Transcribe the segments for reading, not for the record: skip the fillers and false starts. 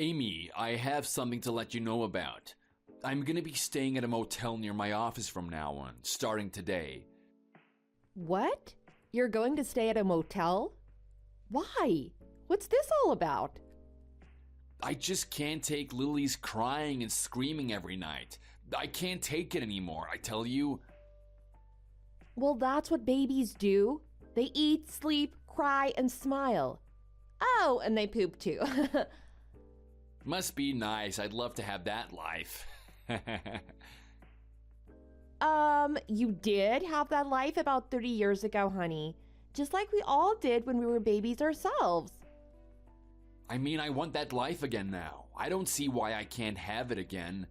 Amy, I have something to let you know about. I'm gonna be staying at a motel near my office from now on, starting today. What? You're going to stay at a motel? Why? What's this all about? I just can't take Lily's crying and screaming every night. I can't take it anymore, I tell you. Well, that's what babies do. They eat, sleep, cry, and smile. Oh, and they poop too. Must be nice. I'd love to have that life. You did have that life about 30 years ago, honey. Just like we all did when we were babies ourselves. I mean, I want that life again now. I don't see why I can't have it again.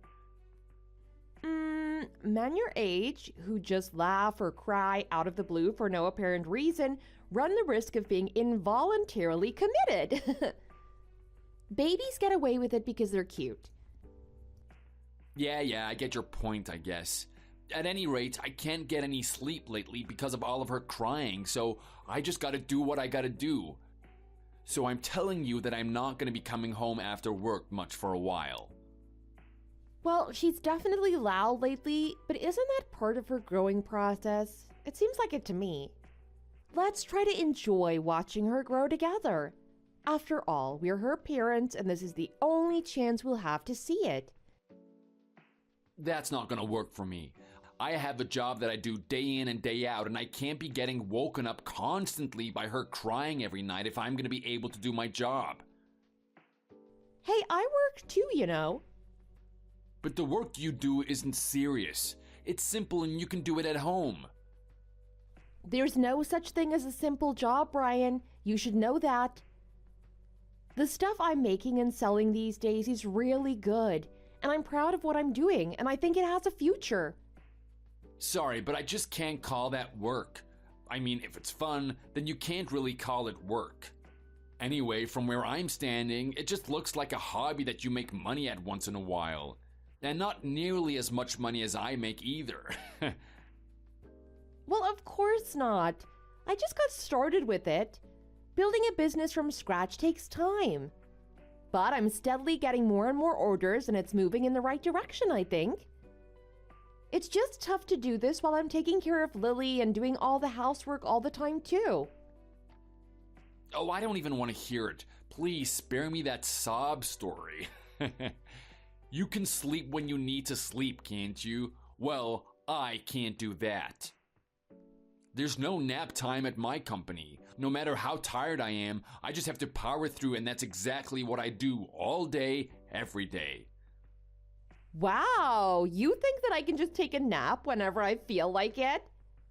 Men your age, who just laugh or cry out of the blue for no apparent reason, run the risk of being involuntarily committed. Babies get away with it because they're cute. Yeah, I get your point, I guess. At any rate, I can't get any sleep lately because of all of her crying, so I just gotta do what I gotta do. So I'm telling you that I'm not gonna be coming home after work much for a while. Well, she's definitely loud lately, but isn't that part of her growing process? It seems like it to me. Let's try to enjoy watching her grow together. After all, we're her parents, and this is the only chance we'll have to see it. That's not gonna work for me. I have a job that I do day in and day out, and I can't be getting woken up constantly by her crying every night if I'm gonna be able to do my job. Hey, I work too, you know. But the work you do isn't serious. It's simple and you can do it at home. There's no such thing as a simple job, Brian. You should know that. The stuff I'm making and selling these days is really good, and I'm proud of what I'm doing, and I think it has a future. Sorry, but I just can't call that work. I mean, if it's fun, then you can't really call it work. Anyway, from where I'm standing, it just looks like a hobby that you make money at once in a while. And not nearly as much money as I make either. Well, of course not. I just got started with it. Building a business from scratch takes time. But I'm steadily getting more and more orders, and it's moving in the right direction, I think. It's just tough to do this while I'm taking care of Lily and doing all the housework all the time, too. Oh, I don't even want to hear it. Please spare me that sob story. You can sleep when you need to sleep, can't you? Well, I can't do that. There's no nap time at my company. No matter how tired I am, I just have to power through, and that's exactly what I do all day, every day. Wow, you think that I can just take a nap whenever I feel like it?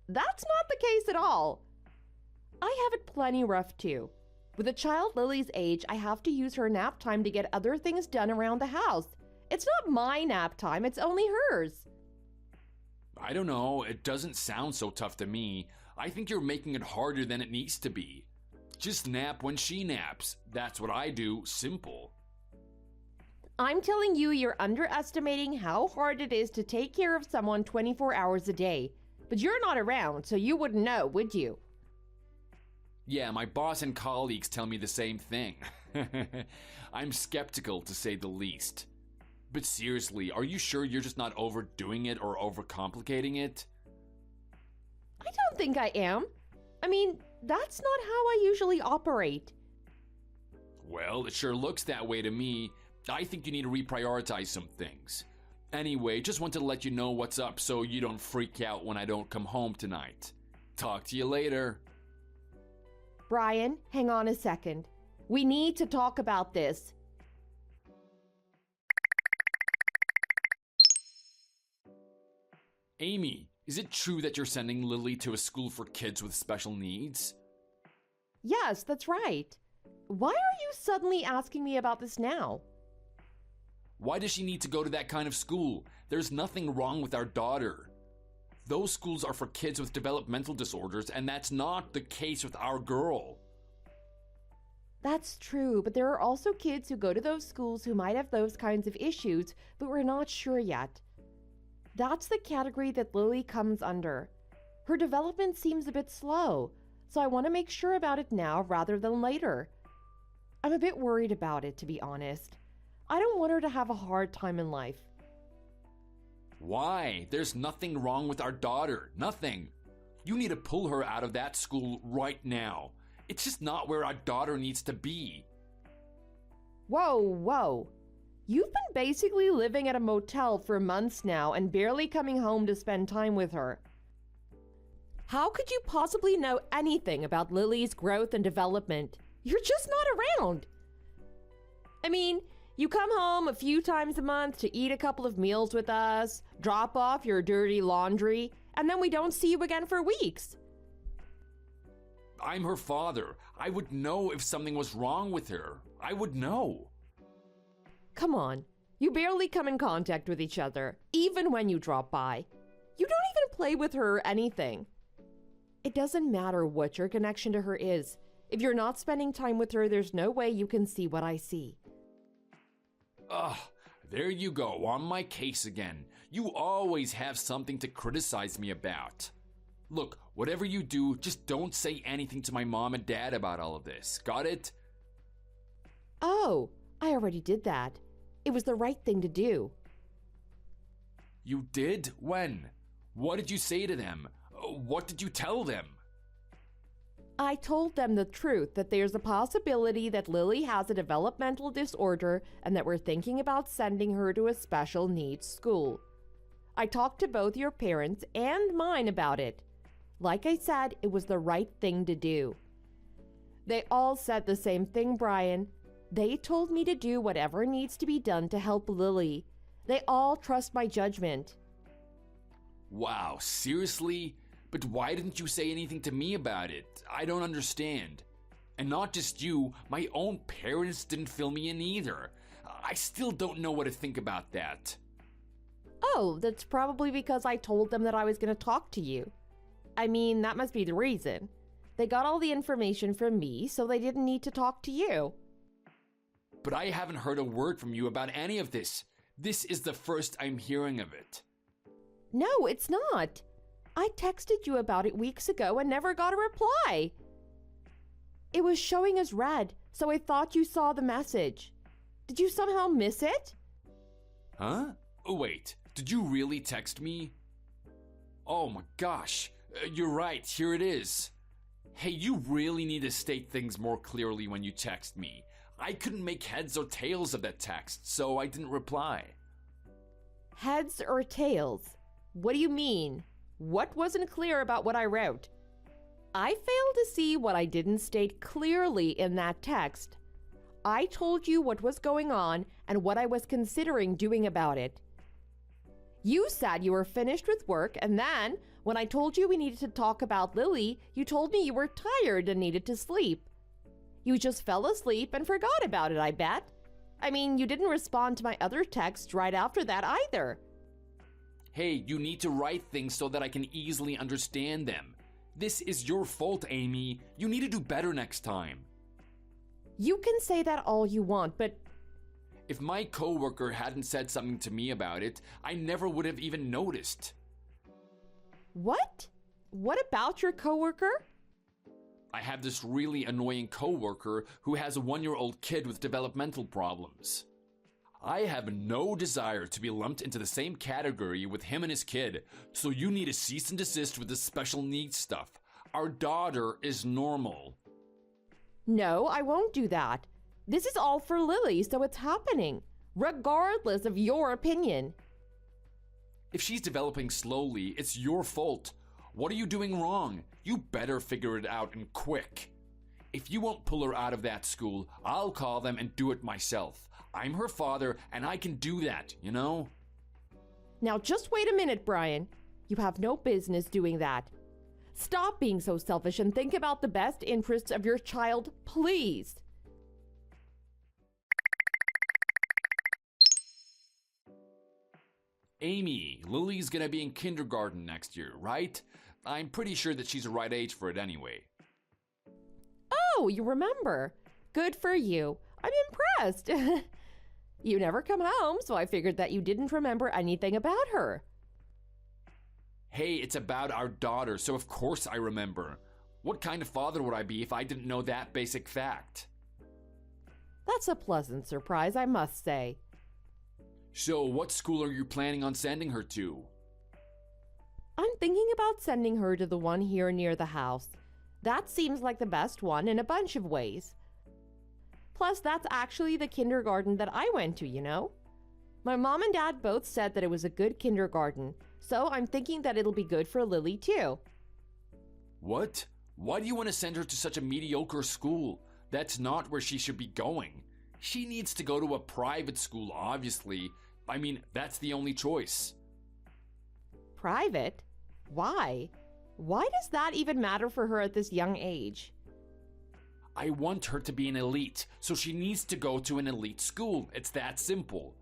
That's not the case at all. I have it plenty rough too. With a child Lily's age, I have to use her nap time to get other things done around the house. It's not my nap time, it's only hers. I don't know, it doesn't sound so tough to me. I think you're making it harder than it needs to be. Just nap when she naps. That's what I do, simple. I'm telling you, you're underestimating how hard it is to take care of someone 24 hours a day. But you're not around, so you wouldn't know, would you? Yeah, my boss and colleagues tell me the same thing. I'm skeptical, to say the least. But seriously, are you sure you're just not overdoing it or overcomplicating it? I don't think I am. I mean, that's not how I usually operate. Well, it sure looks that way to me. I think you need to reprioritize some things. Anyway, just want to let you know what's up so you don't freak out when I don't come home tonight. Talk to you later. Brian, hang on a second. We need to talk about this. Amy, is it true that you're sending Lily to a school for kids with special needs? Yes, that's right. Why are you suddenly asking me about this now? Why does she need to go to that kind of school? There's nothing wrong with our daughter. Those schools are for kids with developmental disorders, and that's not the case with our girl. That's true, but there are also kids who go to those schools who might have those kinds of issues, but we're not sure yet. That's the category that Lily comes under. Her development seems a bit slow, so I want to make sure about it now rather than later. I'm a bit worried about it, to be honest. I don't want her to have a hard time in life. Why? There's nothing wrong with our daughter. Nothing. You need to pull her out of that school right now. It's just not where our daughter needs to be. Whoa. You've been basically living at a motel for months now and barely coming home to spend time with her. How could you possibly know anything about Lily's growth and development? You're just not around. I mean, you come home a few times a month to eat a couple of meals with us, drop off your dirty laundry, and then we don't see you again for weeks. I'm her father. I would know if something was wrong with her. I would know. Come on. You barely come in contact with each other, even when you drop by. You don't even play with her or anything. It doesn't matter what your connection to her is. If you're not spending time with her, there's no way you can see what I see. Ugh, there you go, on my case again. You always have something to criticize me about. Look, whatever you do, just don't say anything to my mom and dad about all of this. Got it? Oh, I already did that. It was the right thing to do. You did? When? What did you say to them? What did you tell them? I told them the truth, that there's a possibility that Lily has a developmental disorder and that we're thinking about sending her to a special needs school. I talked to both your parents and mine about it. Like I said, it was the right thing to do. They all said the same thing, Brian. They told me to do whatever needs to be done to help Lily. They all trust my judgment. Wow, seriously? But why didn't you say anything to me about it? I don't understand. And not just you, my own parents didn't fill me in either. I still don't know what to think about that. Oh, that's probably because I told them that I was going to talk to you. I mean, that must be the reason. They got all the information from me, so they didn't need to talk to you. But I haven't heard a word from you about any of this. This is the first I'm hearing of it. No, it's not. I texted you about it weeks ago and never got a reply. It was showing as read, so I thought you saw the message. Did you somehow miss it? Huh? Wait, did you really text me? Oh my gosh, you're right, here it is. Hey, you really need to state things more clearly when you text me. I couldn't make heads or tails of that text, so I didn't reply. Heads or tails? What do you mean? What wasn't clear about what I wrote? I failed to see what I didn't state clearly in that text. I told you what was going on and what I was considering doing about it. You said you were finished with work, and then, when I told you we needed to talk about Lily, you told me you were tired and needed to sleep. You just fell asleep and forgot about it, I bet. I mean, you didn't respond to my other text right after that either. Hey, you need to write things so that I can easily understand them. This is your fault, Amy. You need to do better next time. You can say that all you want, but... If my coworker hadn't said something to me about it, I never would have even noticed. What? What about your coworker? I have this really annoying coworker who has a 1-year-old kid with developmental problems. I have no desire to be lumped into the same category with him and his kid, so you need to cease and desist with this special needs stuff. Our daughter is normal. No, I won't do that. This is all for Lily, so it's happening, regardless of your opinion. If she's developing slowly, it's your fault. What are you doing wrong? You better figure it out and quick. If you won't pull her out of that school, I'll call them and do it myself. I'm her father, and I can do that, you know? Now just wait a minute, Brian. You have no business doing that. Stop being so selfish and think about the best interests of your child, please. Amy, Lily's gonna be in kindergarten next year, right? I'm pretty sure that she's the right age for it anyway. Oh, you remember. Good for you. I'm impressed. You never come home, so I figured that you didn't remember anything about her. Hey, it's about our daughter, so of course I remember. What kind of father would I be if I didn't know that basic fact? That's a pleasant surprise, I must say. So, what school are you planning on sending her to? I'm thinking about sending her to the one here near the house. That seems like the best one in a bunch of ways. Plus, that's actually the kindergarten that I went to, you know? My mom and dad both said that it was a good kindergarten, so I'm thinking that it'll be good for Lily too. What? Why do you want to send her to such a mediocre school? That's not where she should be going. She needs to go to a private school, obviously. I mean, that's the only choice. Private? Why? Why does that even matter for her at this young age? I want her to be an elite, so she needs to go to an elite school. It's that simple.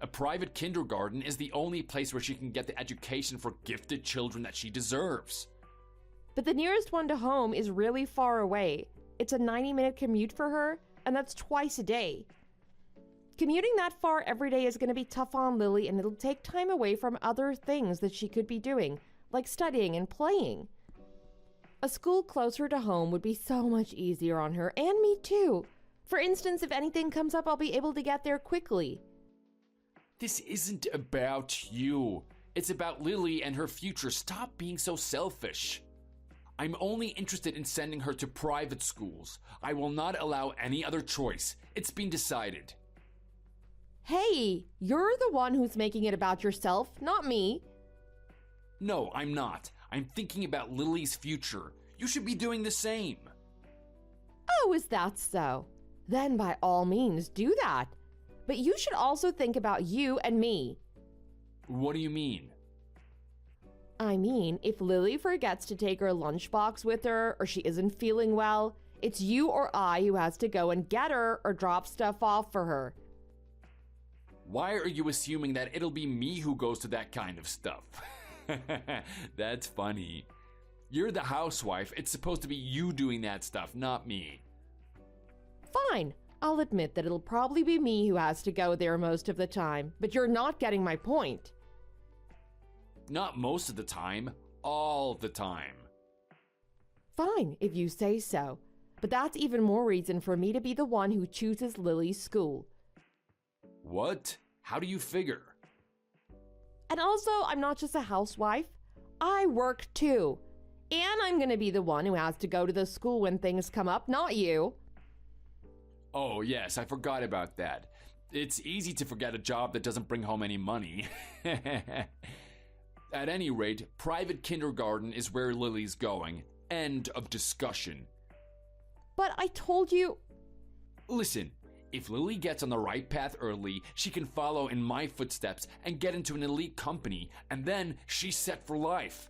A private kindergarten is the only place where she can get the education for gifted children that she deserves. But the nearest one to home is really far away. It's a 90-minute commute for her, and that's twice a day. Commuting that far every day is going to be tough on Lily, and it'll take time away from other things that she could be doing, like studying and playing. A school closer to home would be so much easier on her, and me too. For instance, if anything comes up, I'll be able to get there quickly. This isn't about you. It's about Lily and her future. Stop being so selfish. I'm only interested in sending her to private schools. I will not allow any other choice. It's been decided. Hey, you're the one who's making it about yourself, not me. No, I'm not. I'm thinking about Lily's future. You should be doing the same. Oh, is that so? Then by all means, do that. But you should also think about you and me. What do you mean? I mean, if Lily forgets to take her lunchbox with her, or she isn't feeling well, it's you or I who has to go and get her or drop stuff off for her. Why are you assuming that it'll be me who goes to that kind of stuff? That's funny. You're the housewife. It's supposed to be you doing that stuff, not me. Fine. I'll admit that it'll probably be me who has to go there most of the time, but you're not getting my point. Not most of the time, all the time. Fine, if you say so. But that's even more reason for me to be the one who chooses Lily's school. What? How do you figure? And also, I'm not just a housewife. I work too. And I'm gonna be the one who has to go to the school when things come up, not you. Oh, yes, I forgot about that. It's easy to forget a job that doesn't bring home any money. At any rate, private kindergarten is where Lily's going. End of discussion. But I told you... Listen, if Lily gets on the right path early, she can follow in my footsteps and get into an elite company, and then she's set for life.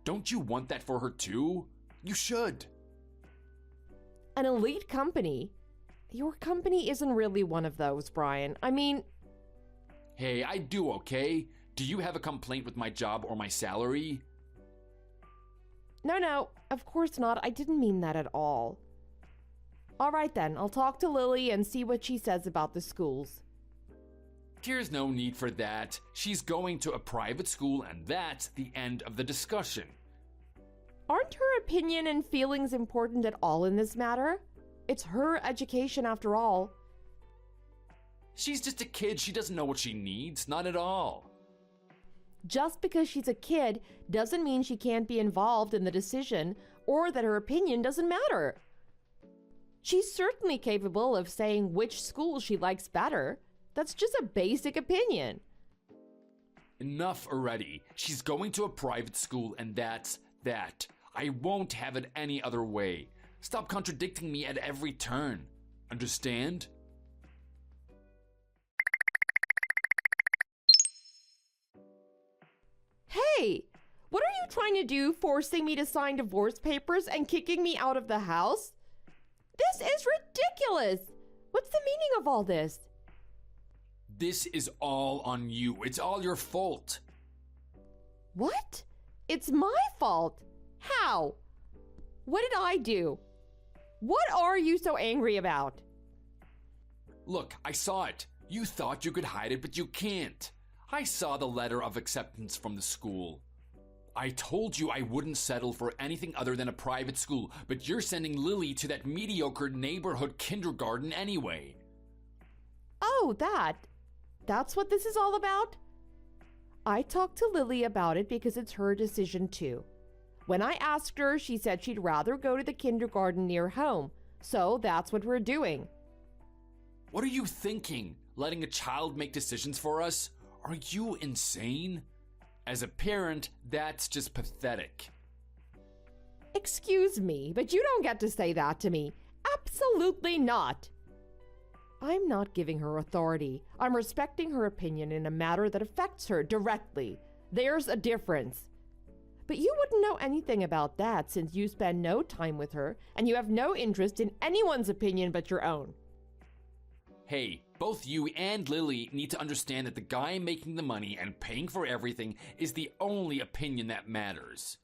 Don't you want that for her too? You should. An elite company? Your company isn't really one of those, Brian. I mean... Hey, I do, okay? Do you have a complaint with my job or my salary? No, of course not. I didn't mean that at all. All right then, I'll talk to Lily and see what she says about the schools. There's no need for that. She's going to a private school, and that's the end of the discussion. Aren't her opinion and feelings important at all in this matter? It's her education after all. She's just a kid. She doesn't know what she needs. Not at all. Just because she's a kid doesn't mean she can't be involved in the decision or that her opinion doesn't matter. She's certainly capable of saying which school she likes better. That's just a basic opinion. Enough already. She's going to a private school, and that's that. I won't have it any other way. Stop contradicting me at every turn. Understand? Hey, what are you trying to do, forcing me to sign divorce papers and kicking me out of the house? This is ridiculous! What's the meaning of all this? This is all on you. It's all your fault. What? It's my fault? How? What did I do? What are you so angry about? Look, I saw it. You thought you could hide it, but you can't. I saw the letter of acceptance from the school. I told you I wouldn't settle for anything other than a private school, but you're sending Lily to that mediocre neighborhood kindergarten anyway. Oh, that. That's what this is all about? I talked to Lily about it because it's her decision too. When I asked her, she said she'd rather go to the kindergarten near home. So that's what we're doing. What are you thinking? Letting a child make decisions for us? Are you insane? As a parent, that's just pathetic. Excuse me, but you don't get to say that to me. Absolutely not. I'm not giving her authority. I'm respecting her opinion in a matter that affects her directly. There's a difference. But you wouldn't know anything about that since you spend no time with her and you have no interest in anyone's opinion but your own. Hey, both you and Lily need to understand that the guy making the money and paying for everything is the only opinion that matters.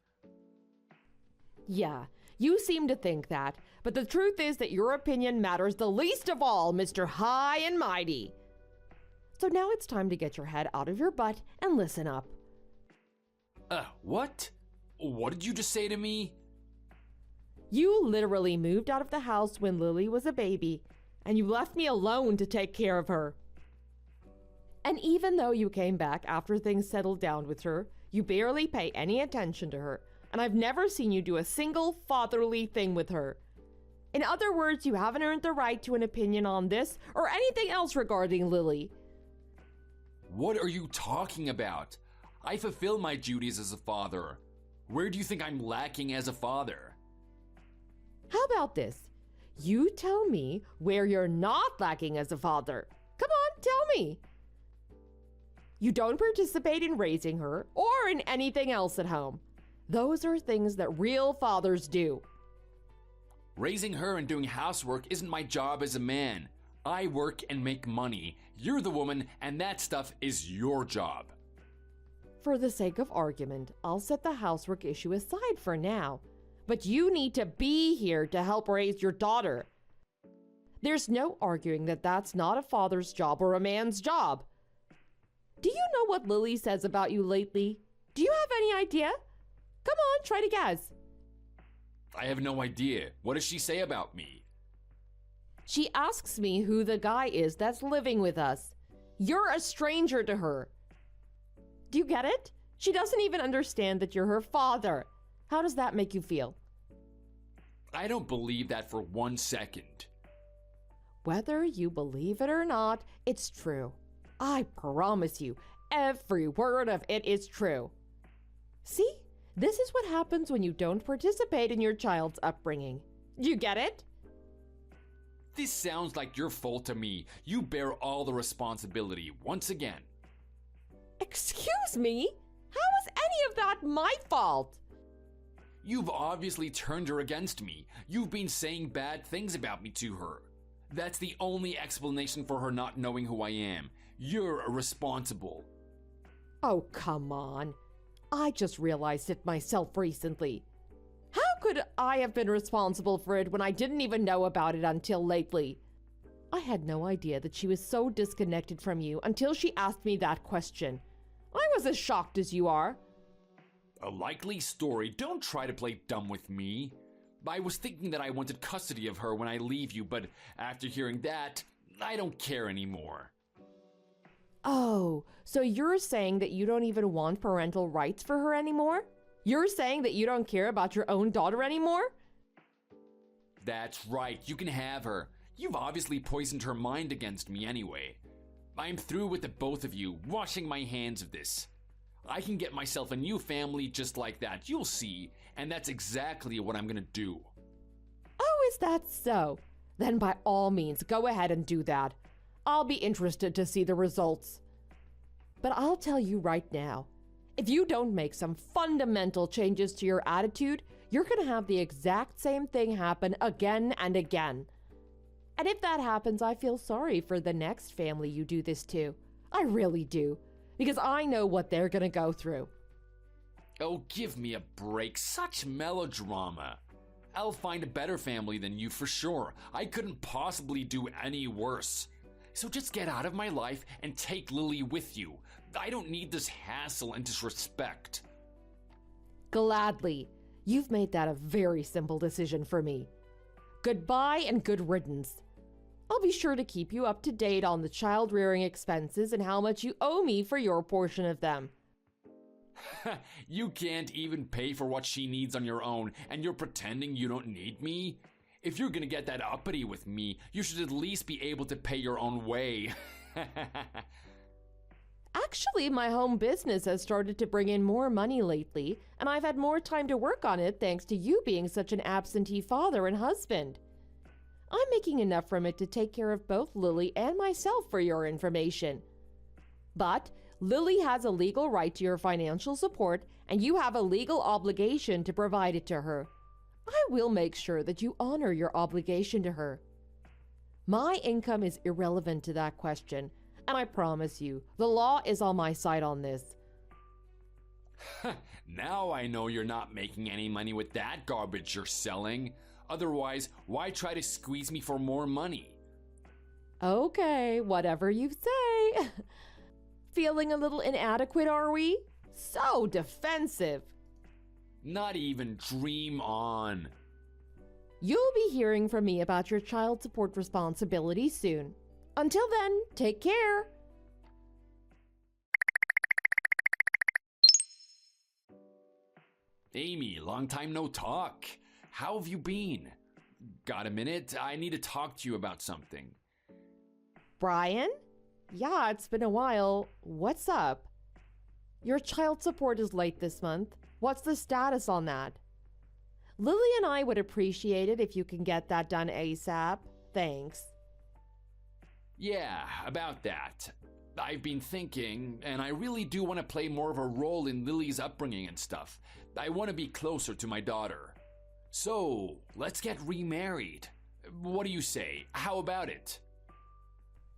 Yeah, you seem to think that, but the truth is that your opinion matters the least of all, Mr. High and Mighty. So now it's time to get your head out of your butt and listen up. What? What did you just say to me? You literally moved out of the house when Lily was a baby, and you left me alone to take care of her. And even though you came back after things settled down with her, you barely pay any attention to her, and I've never seen you do a single fatherly thing with her. In other words, you haven't earned the right to an opinion on this or anything else regarding Lily. What are you talking about? I fulfill my duties as a father. Where do you think I'm lacking as a father? How about this? You tell me where you're not lacking as a father. Come on, tell me. You don't participate in raising her or in anything else at home. Those are things that real fathers do. Raising her and doing housework isn't my job as a man. I work and make money. You're the woman, and that stuff is your job. For the sake of argument, I'll set the housework issue aside for now. But you need to be here to help raise your daughter. There's no arguing that that's not a father's job or a man's job. Do you know what Lily says about you lately? Do you have any idea? Come on, try to guess. I have no idea. What does she say about me? She asks me who the guy is that's living with us. You're a stranger to her. Do you get it? She doesn't even understand that you're her father. How does that make you feel? I don't believe that for 1 second. Whether you believe it or not, it's true. I promise you, every word of it is true. See? This is what happens when you don't participate in your child's upbringing. You get it? This sounds like your fault to me. You bear all the responsibility once again. Excuse me? How is any of that my fault? You've obviously turned her against me. You've been saying bad things about me to her. That's the only explanation for her not knowing who I am. You're irresponsible. Oh, come on. I just realized it myself recently. How could I have been responsible for it when I didn't even know about it until lately? I had no idea that she was so disconnected from you until she asked me that question. I was as shocked as you are. A likely story. Don't try to play dumb with me. I was thinking that I wanted custody of her when I leave you, but after hearing that, I don't care anymore. Oh, so you're saying that you don't even want parental rights for her anymore? You're saying that you don't care about your own daughter anymore? That's right, you can have her. You've obviously poisoned her mind against me anyway. I'm through with the both of you, washing my hands of this. I can get myself a new family just like that, you'll see, and that's exactly what I'm gonna do. Oh, is that so? Then by all means, go ahead and do that. I'll be interested to see the results. But I'll tell you right now, if you don't make some fundamental changes to your attitude, you're gonna have the exact same thing happen again and again. And if that happens, I feel sorry for the next family you do this to. I really do. Because I know what they're gonna go through. Oh, give me a break. Such melodrama. I'll find a better family than you for sure. I couldn't possibly do any worse. So just get out of my life and take Lily with you. I don't need this hassle and disrespect. Gladly. You've made that a very simple decision for me. Goodbye and good riddance. I'll be sure to keep you up to date on the child rearing expenses and how much you owe me for your portion of them. You can't even pay for what she needs on your own, and you're pretending you don't need me? If you're gonna get that uppity with me, you should at least be able to pay your own way. Actually, my home business has started to bring in more money lately, and I've had more time to work on it thanks to you being such an absentee father and husband. I'm making enough from it to take care of both Lily and myself, for your information. But Lily has a legal right to your financial support, and you have a legal obligation to provide it to her. I will make sure that you honor your obligation to her. My income is irrelevant to that question, and I promise you, the law is on my side on this. Now I know you're not making any money with that garbage you're selling. Otherwise, why try to squeeze me for more money? Okay, whatever you say. Feeling a little inadequate, are we? So defensive. Not even dream on. You'll be hearing from me about your child support responsibilities soon. Until then, take care. Amy, long time no talk. How have you been? Got a minute? I need to talk to you about something. Brian? Yeah, it's been a while. What's up? Your child support is late this month. What's the status on that? Lily and I would appreciate it if you can get that done ASAP. Thanks. Yeah, about that. I've been thinking, and I really do want to play more of a role in Lily's upbringing and stuff. I want to be closer to my daughter. So, let's get remarried. What do you say? How about it?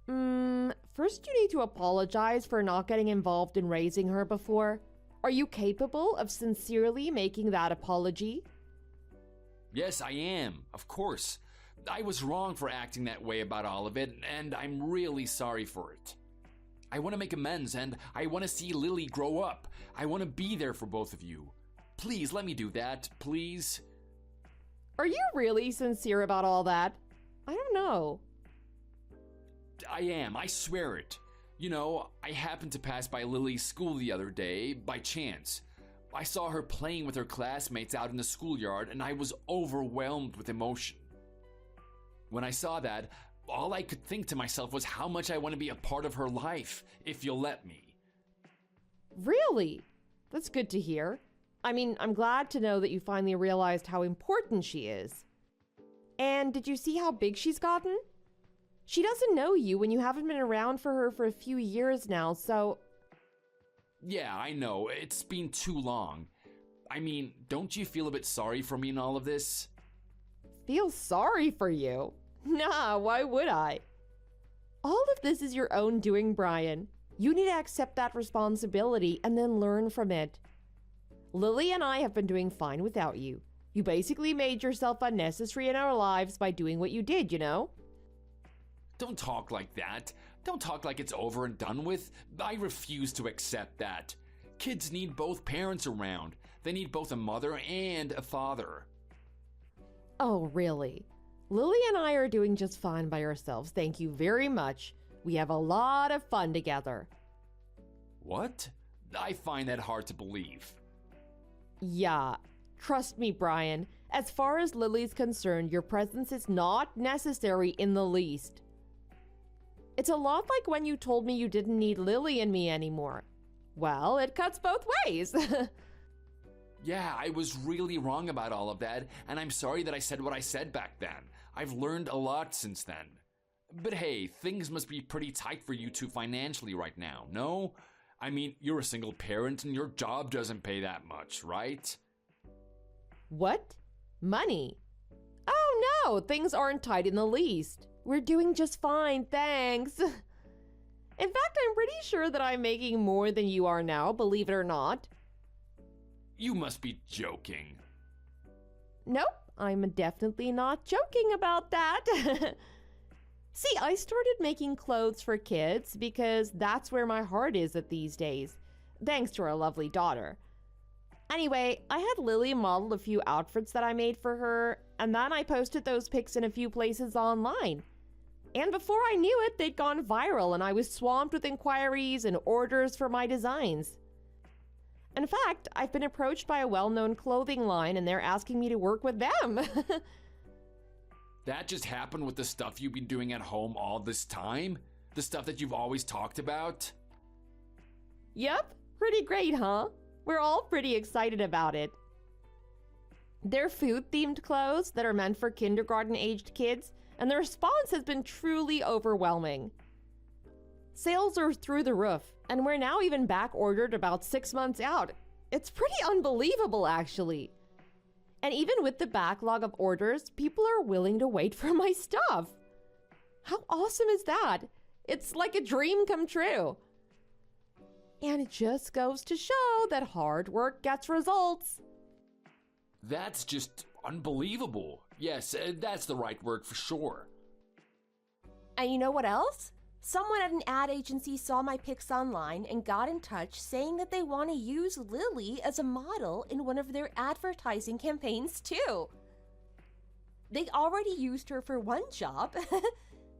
First you need to apologize for not getting involved in raising her before. Are you capable of sincerely making that apology? Yes, I am, of course. I was wrong for acting that way about all of it, and I'm really sorry for it. I want to make amends, and I want to see Lily grow up. I want to be there for both of you. Please, let me do that, please. Are you really sincere about all that? I don't know. I am, I swear it. You know, I happened to pass by Lily's school the other day, by chance. I saw her playing with her classmates out in the schoolyard, and I was overwhelmed with emotion. When I saw that, all I could think to myself was how much I want to be a part of her life, if you'll let me. Really? That's good to hear. I mean, I'm glad to know that you finally realized how important she is. And did you see how big she's gotten? She doesn't know you when you haven't been around for her for a few years now, so... Yeah, I know. It's been too long. I mean, don't you feel a bit sorry for me in all of this? Feel sorry for you? Nah, why would I? All of this is your own doing, Brian. You need to accept that responsibility and then learn from it. Lily and I have been doing fine without you. You basically made yourself unnecessary in our lives by doing what you did, you know? Don't talk like that. Don't talk like it's over and done with. I refuse to accept that. Kids need both parents around. They need both a mother and a father. Oh, really? Lily and I are doing just fine by ourselves, thank you very much. We have a lot of fun together. What? I find that hard to believe. Yeah, trust me, Brian. As far as Lily's concerned, your presence is not necessary in the least. It's a lot like when you told me you didn't need Lily and me anymore. Well, it cuts both ways. Yeah, I was really wrong about all of that, and I'm sorry that I said what I said back then. I've learned a lot since then. But hey, things must be pretty tight for you two financially right now, no? I mean, you're a single parent and your job doesn't pay that much, right? What? Money? Oh no, things aren't tight in the least. We're doing just fine, thanks. In fact, I'm pretty sure that I'm making more than you are now, believe it or not. You must be joking. Nope, I'm definitely not joking about that. See, I started making clothes for kids because that's where my heart is at these days, thanks to our lovely daughter. Anyway, I had Lily model a few outfits that I made for her, and then I posted those pics in a few places online. And before I knew it, they'd gone viral and I was swamped with inquiries and orders for my designs. In fact, I've been approached by a well-known clothing line and they're asking me to work with them. That just happened with the stuff you've been doing at home all this time? The stuff that you've always talked about? Yep, pretty great, huh? We're all pretty excited about it. They're food-themed clothes that are meant for kindergarten-aged kids, and the response has been truly overwhelming. Sales are through the roof, and we're now even back-ordered about 6 months out. It's pretty unbelievable, actually. And even with the backlog of orders, people are willing to wait for my stuff. How awesome is that? It's like a dream come true. And it just goes to show that hard work gets results. That's just unbelievable. Yes, that's the right word for sure. And you know what else? Someone at an ad agency saw my pics online and got in touch saying that they want to use Lily as a model in one of their advertising campaigns too. They already used her for one job.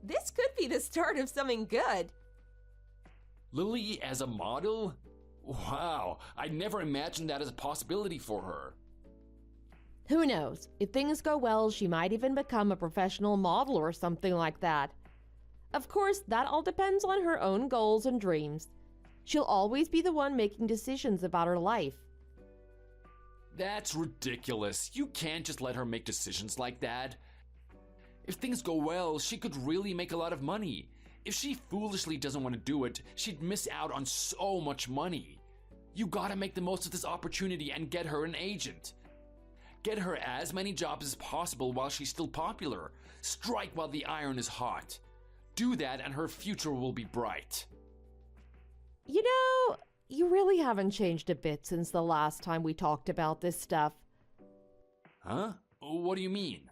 This could be the start of something good. Lily as a model? Wow, I never imagined that as a possibility for her. Who knows? If things go well, she might even become a professional model or something like that. Of course, that all depends on her own goals and dreams. She'll always be the one making decisions about her life. That's ridiculous. You can't just let her make decisions like that. If things go well, she could really make a lot of money. If she foolishly doesn't want to do it, she'd miss out on so much money. You gotta make the most of this opportunity and get her an agent. Get her as many jobs as possible while she's still popular. Strike while the iron is hot. Do that and her future will be bright. You know, you really haven't changed a bit since the last time we talked about this stuff. Huh? What do you mean?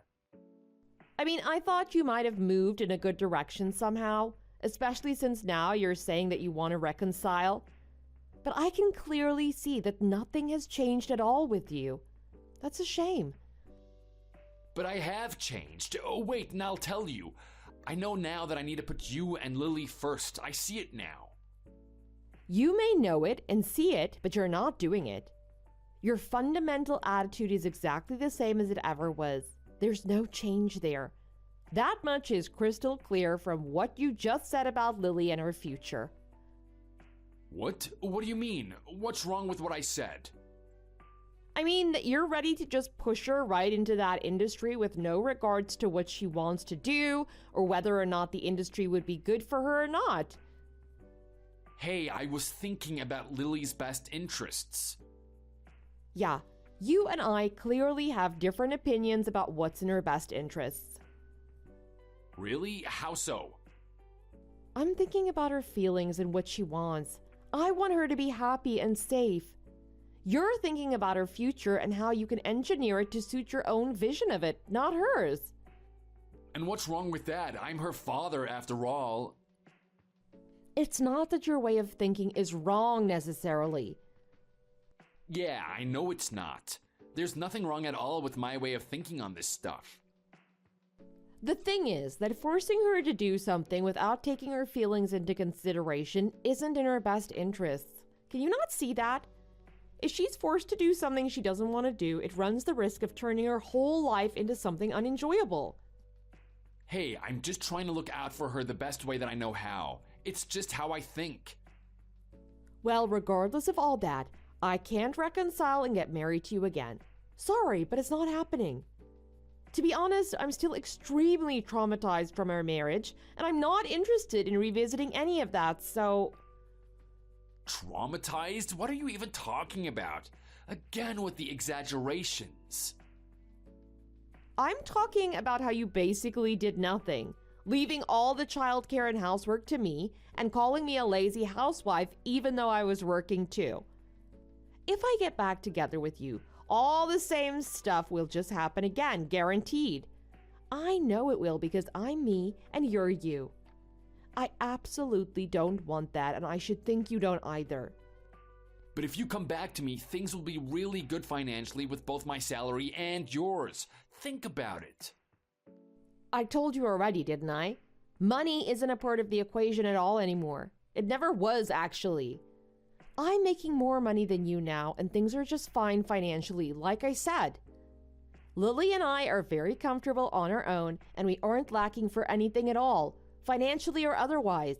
I mean, I thought you might have moved in a good direction somehow, especially since now you're saying that you want to reconcile. But I can clearly see that nothing has changed at all with you. That's a shame. But I have changed. Oh, wait, and I'll tell you. I know now that I need to put you and Lily first. I see it now. You may know it and see it, but you're not doing it. Your fundamental attitude is exactly the same as it ever was. There's no change there. That much is crystal clear from what you just said about Lily and her future. What? What do you mean? What's wrong with what I said? I mean that you're ready to just push her right into that industry with no regards to what she wants to do or whether or not the industry would be good for her or not. Hey, I was thinking about Lily's best interests. Yeah, you and I clearly have different opinions about what's in her best interests. Really? How so? I'm thinking about her feelings and what she wants. I want her to be happy and safe. You're thinking about her future and how you can engineer it to suit your own vision of it, not hers. And what's wrong with that? I'm her father, after all. It's not that your way of thinking is wrong necessarily. Yeah, I know it's not. There's nothing wrong at all with my way of thinking on this stuff. The thing is that forcing her to do something without taking her feelings into consideration isn't in her best interests. Can you not see that? If she's forced to do something she doesn't want to do, it runs the risk of turning her whole life into something unenjoyable. Hey, I'm just trying to look out for her the best way that I know how. It's just how I think. Well, regardless of all that, I can't reconcile and get married to you again. Sorry, but it's not happening. To be honest, I'm still extremely traumatized from our marriage, and I'm not interested in revisiting any of that, so... Traumatized? What are you even talking about? Again with the exaggerations. I'm talking about how you basically did nothing, leaving all the childcare and housework to me, and calling me a lazy housewife even though I was working too. If I get back together with you, all the same stuff will just happen again, guaranteed. I know it will because I'm me and you're you. I absolutely don't want that, and I should think you don't either. But if you come back to me, things will be really good financially with both my salary and yours. Think about it. I told you already, didn't I? Money isn't a part of the equation at all anymore. It never was, actually. I'm making more money than you now, and things are just fine financially, like I said. Lily and I are very comfortable on our own, and we aren't lacking for anything at all, financially or otherwise.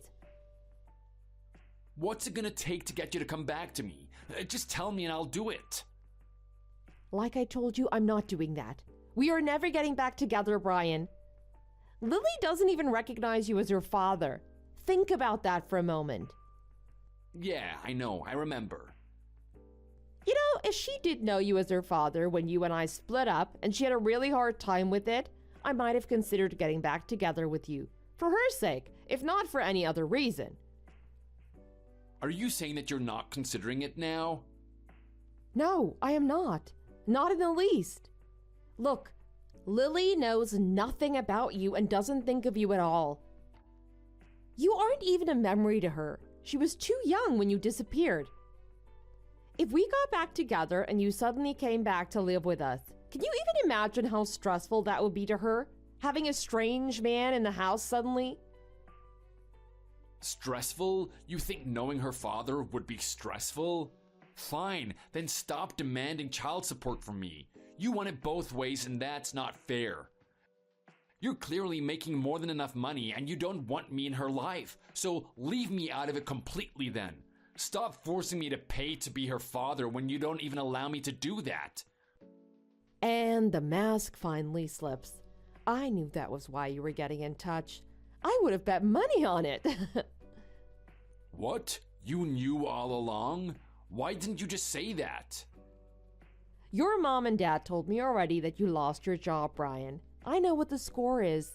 What's it gonna take to get you to come back to me? Just tell me and I'll do it. Like I told you, I'm not doing that. We are never getting back together, Brian. Lily doesn't even recognize you as her father. Think about that for a moment. Yeah, I know, I remember. You know, if she did know you as her father when you and I split up and she had a really hard time with it, I might have considered getting back together with you. For her sake, if not for any other reason. Are you saying that you're not considering it now? No, I am not. Not in the least. Look, Lily knows nothing about you and doesn't think of you at all. You aren't even a memory to her. She was too young when you disappeared. If we got back together and you suddenly came back to live with us, can you even imagine how stressful that would be to her? Having a strange man in the house suddenly? Stressful? You think knowing her father would be stressful? Fine, then stop demanding child support from me. You want it both ways and that's not fair. You're clearly making more than enough money and you don't want me in her life, so leave me out of it completely then. Stop forcing me to pay to be her father when you don't even allow me to do that. And the mask finally slips. I knew that was why you were getting in touch. I would have bet money on it. What? You knew all along? Why didn't you just say that? Your mom and dad told me already that you lost your job, Brian. I know what the score is.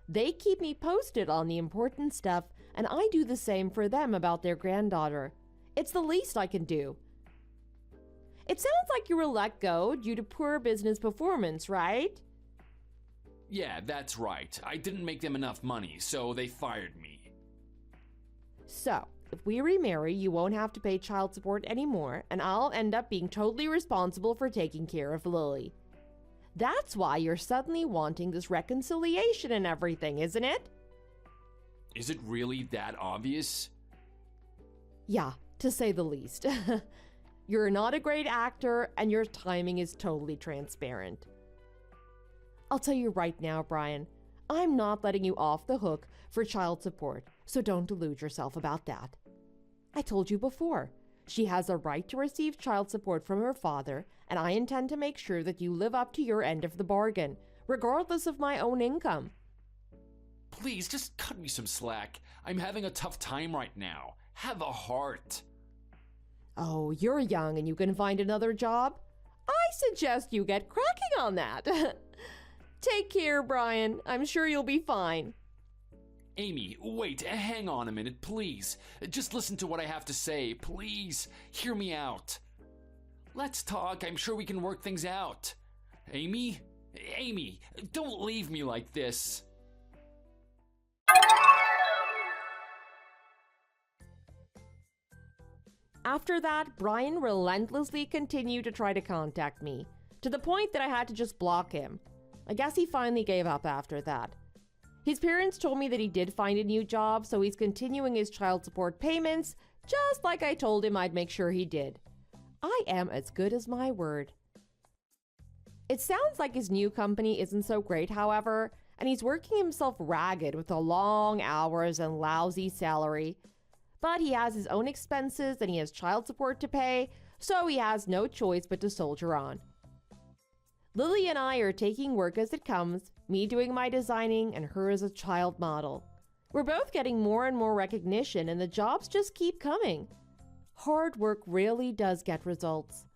They keep me posted on the important stuff, and I do the same for them about their granddaughter. It's the least I can do. It sounds like you were let go due to poor business performance, right? Yeah, that's right. I didn't make them enough money, so they fired me. So, if we remarry, you won't have to pay child support anymore, and I'll end up being totally responsible for taking care of Lily. That's why you're suddenly wanting this reconciliation and everything, isn't it? Is it really that obvious? Yeah, to say the least. You're not a great actor, and your timing is totally transparent. I'll tell you right now, Brian, I'm not letting you off the hook for child support, so don't delude yourself about that. I told you before, she has a right to receive child support from her father, and I intend to make sure that you live up to your end of the bargain, regardless of my own income. Please, just cut me some slack. I'm having a tough time right now. Have a heart. Oh, you're young and you can find another job? I suggest you get cracking on that. Take care, Brian. I'm sure you'll be fine. Amy, wait, hang on a minute, please. Just listen to what I have to say, please. Hear me out. Let's talk. I'm sure we can work things out. Amy? Amy, don't leave me like this. After that, Brian relentlessly continued to try to contact me, to the point that I had to just block him. I guess he finally gave up after that. His parents told me that he did find a new job, so he's continuing his child support payments, just like I told him I'd make sure he did. I am as good as my word. It sounds like his new company isn't so great, however, and he's working himself ragged with the long hours and lousy salary. But he has his own expenses and he has child support to pay, so he has no choice but to soldier on. Lily and I are taking work as it comes, me doing my designing and her as a child model. We're both getting more and more recognition and the jobs just keep coming. Hard work really does get results.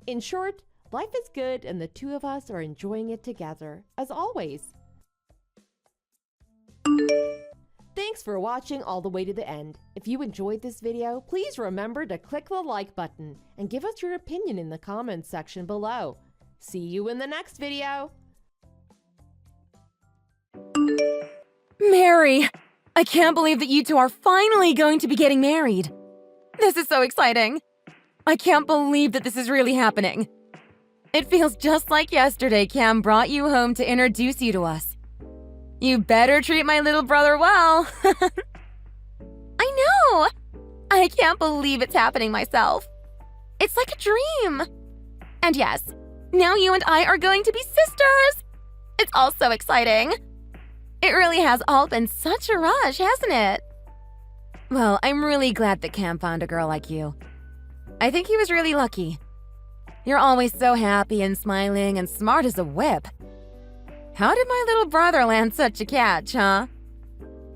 In short, life is good and the two of us are enjoying it together, as always. Thanks for watching all the way to the end. If you enjoyed this video, please remember to click the like button and give us your opinion in the comments section below. See you in the next video! Mary! I can't believe that you two are finally going to be getting married. This is so exciting. I can't believe that this is really happening. It feels just like yesterday Cam brought you home to introduce you to us. You better treat my little brother well. I know! I can't believe it's happening myself. It's like a dream. And yes, now you and I are going to be sisters. It's all so exciting. It really has all been such a rush, hasn't it? Well, I'm really glad that Cam found a girl like you. I think he was really lucky. You're always so happy and smiling and smart as a whip. How did my little brother land such a catch, huh?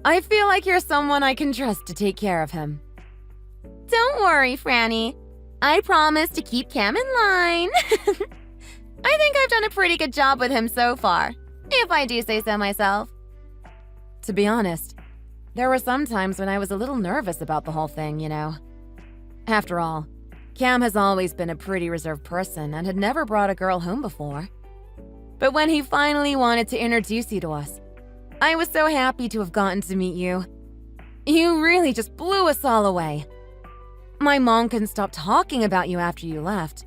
I feel like you're someone I can trust to take care of him. Don't worry, Franny. I promise to keep Cam in line. I think I've done a pretty good job with him so far, if I do say so myself. To be honest, there were some times when I was a little nervous about the whole thing, you know. After all, Cam has always been a pretty reserved person and had never brought a girl home before. But when he finally wanted to introduce you to us, I was so happy to have gotten to meet you. You really just blew us all away. My mom couldn't stop talking about you after you left.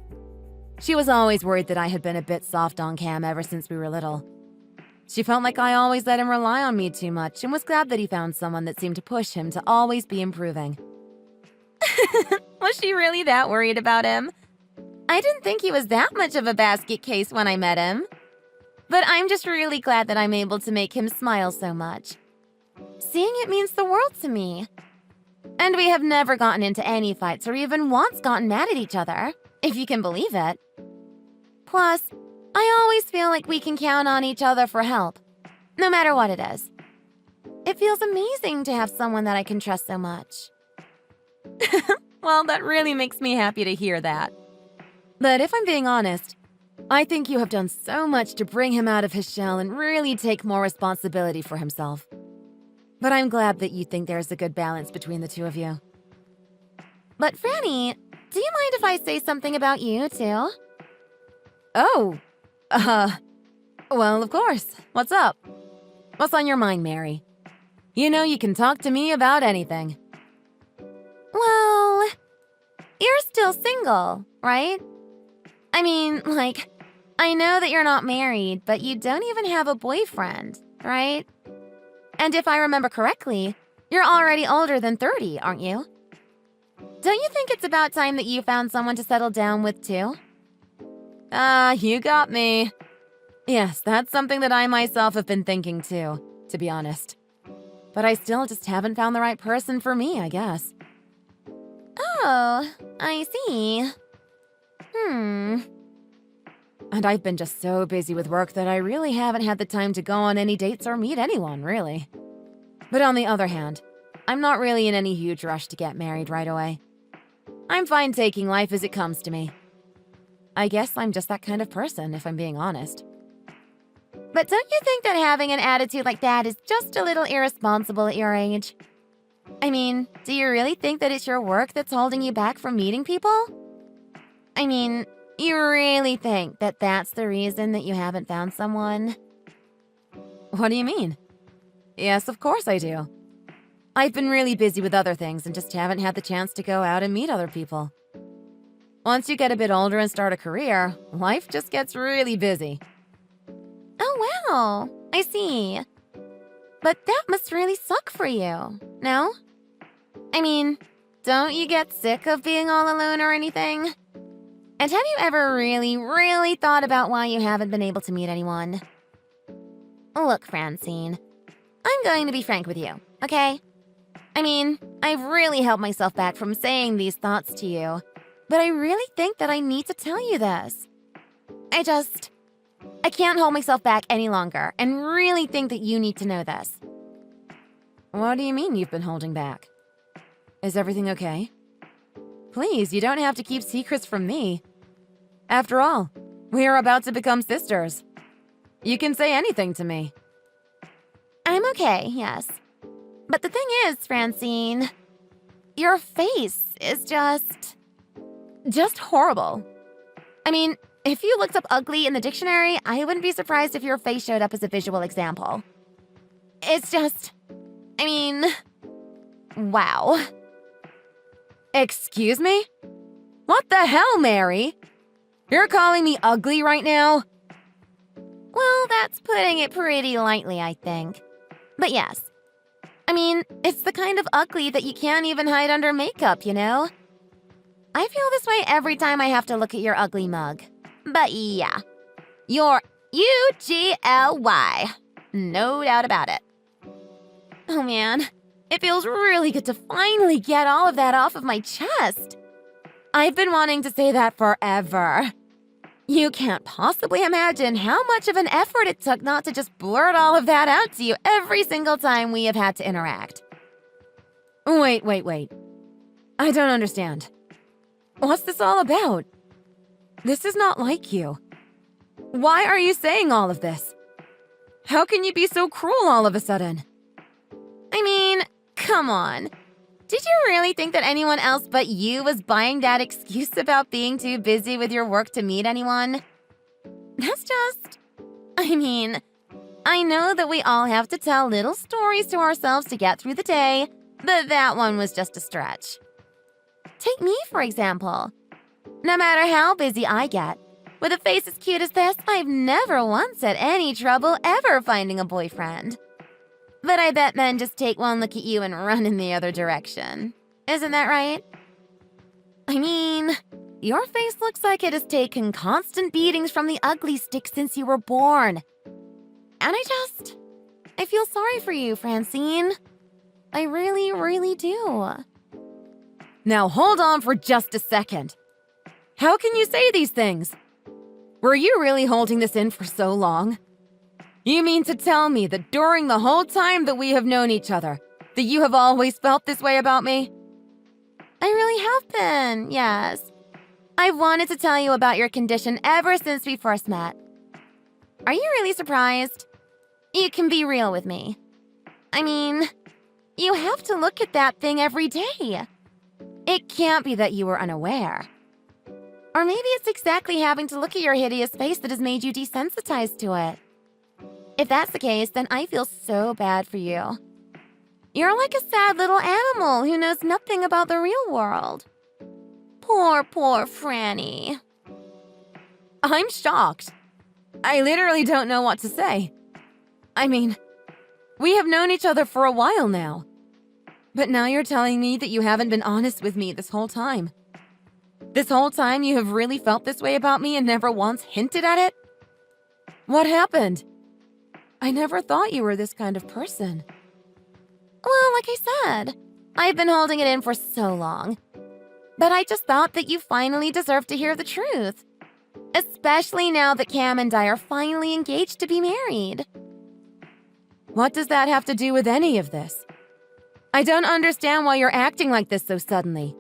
She was always worried that I had been a bit soft on Cam ever since we were little. She felt like I always let him rely on me too much and was glad that he found someone that seemed to push him to always be improving. Was she really that worried about him? I didn't think he was that much of a basket case when I met him. But I'm just really glad that I'm able to make him smile so much. Seeing it means the world to me. And we have never gotten into any fights or even once gotten mad at each other, if you can believe it. Plus, I always feel like we can count on each other for help, no matter what it is. It feels amazing to have someone that I can trust so much. Well, that really makes me happy to hear that. But if I'm being honest, I think you have done so much to bring him out of his shell and really take more responsibility for himself. But I'm glad that you think there's a good balance between the two of you. But Franny, do you mind if I say something about you, too? Oh, well, of course. What's up? What's on your mind, Mary? You know you can talk to me about anything. Well, you're still single, right? I mean, like, I know that you're not married, but you don't even have a boyfriend, right? And if I remember correctly, you're already older than 30, aren't you? Don't you think it's about time that you found someone to settle down with, too? You got me. Yes, that's something that I myself have been thinking, too, to be honest. But I still just haven't found the right person for me, I guess. Oh, I see. And I've been just so busy with work that I really haven't had the time to go on any dates or meet anyone, really. But on the other hand, I'm not really in any huge rush to get married right away. I'm fine taking life as it comes to me. I guess I'm just that kind of person, if I'm being honest. But don't you think that having an attitude like that is just a little irresponsible at your age? I mean, do you really think that it's your work that's holding you back from meeting people? I mean, you really think that that's the reason that you haven't found someone? What do you mean? Yes, of course I do. I've been really busy with other things and just haven't had the chance to go out and meet other people. Once you get a bit older and start a career, life just gets really busy. Oh, wow. I see. But that must really suck for you, no? I mean, don't you get sick of being all alone or anything? And have you ever really thought about why you haven't been able to meet anyone? Look, Francine, I'm going to be frank with you, okay? I mean, I've really held myself back from saying these thoughts to you, but I really think that I need to tell you this. I can't hold myself back any longer and really think that you need to know this. What do you mean you've been holding back? Is everything okay? Please, you don't have to keep secrets from me. After all, we are about to become sisters. You can say anything to me. I'm okay, yes. But the thing is, Francine, your face is just horrible. I mean, if you looked up ugly in the dictionary, I wouldn't be surprised if your face showed up as a visual example. It's just, I mean, wow. Excuse me? What the hell, Mary? You're calling me ugly right now? Well, that's putting it pretty lightly, I think. But yes, I mean, it's the kind of ugly that you can't even hide under makeup, you know? I feel this way every time I have to look at your ugly mug. But yeah, you're UGLY. No doubt about it. Oh man, it feels really good to finally get all of that off of my chest. I've been wanting to say that forever. You can't possibly imagine how much of an effort it took not to just blurt all of that out to you every single time we have had to interact. Wait. I don't understand. What's this all about? This is not like you. Why are you saying all of this? How can you be so cruel all of a sudden? I mean, come on. Did you really think that anyone else but you was buying that excuse about being too busy with your work to meet anyone? That's just... I mean, I know that we all have to tell little stories to ourselves to get through the day, but that one was just a stretch. Take me, for example. No matter how busy I get, with a face as cute as this, I've never once had any trouble ever finding a boyfriend. But I bet men just take one look at you and run in the other direction. Isn't that right? I mean, your face looks like it has taken constant beatings from the ugly stick since you were born. And I feel sorry for you, Francine. I really, really do. Now hold on for just a second. How can you say these things? Were you really holding this in for so long? You mean to tell me that during the whole time that we have known each other, that you have always felt this way about me? I really have been, yes. I've wanted to tell you about your condition ever since we first met. Are you really surprised? You can be real with me. I mean, you have to look at that thing every day. It can't be that you were unaware. Or maybe it's exactly having to look at your hideous face that has made you desensitized to it. If that's the case, then I feel so bad for you. You're like a sad little animal who knows nothing about the real world. Poor Franny. I'm shocked. I literally don't know what to say. I mean, we have known each other for a while now. But now you're telling me that you haven't been honest with me this whole time. This whole time you have really felt this way about me and never once hinted at it? What happened? I never thought you were this kind of person. Well, like I said, I've been holding it in for so long. But I just thought that you finally deserved to hear the truth. Especially now that Cam and I are finally engaged to be married. What does that have to do with any of this? I don't understand why you're acting like this so suddenly.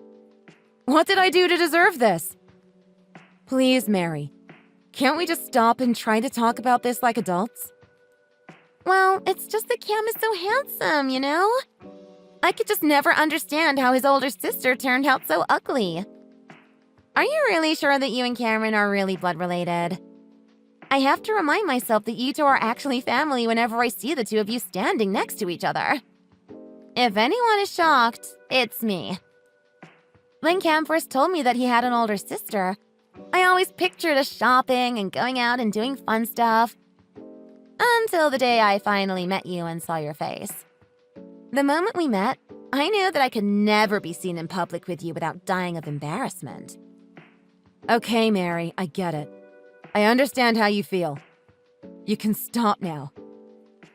What did I do to deserve this? Please, Mary, can't we just stop and try to talk about this like adults? Well, it's just that Cam is so handsome, you know? I could just never understand how his older sister turned out so ugly. Are you really sure that you and Cameron are really blood related? I have to remind myself that you two are actually family whenever I see the two of you standing next to each other. If anyone is shocked, it's me. When Cam first told me that he had an older sister, I always pictured us shopping and going out and doing fun stuff. Until the day I finally met you and saw your face. The moment we met, I knew that I could never be seen in public with you without dying of embarrassment. Okay, Mary, I get it. I understand how you feel. You can stop now.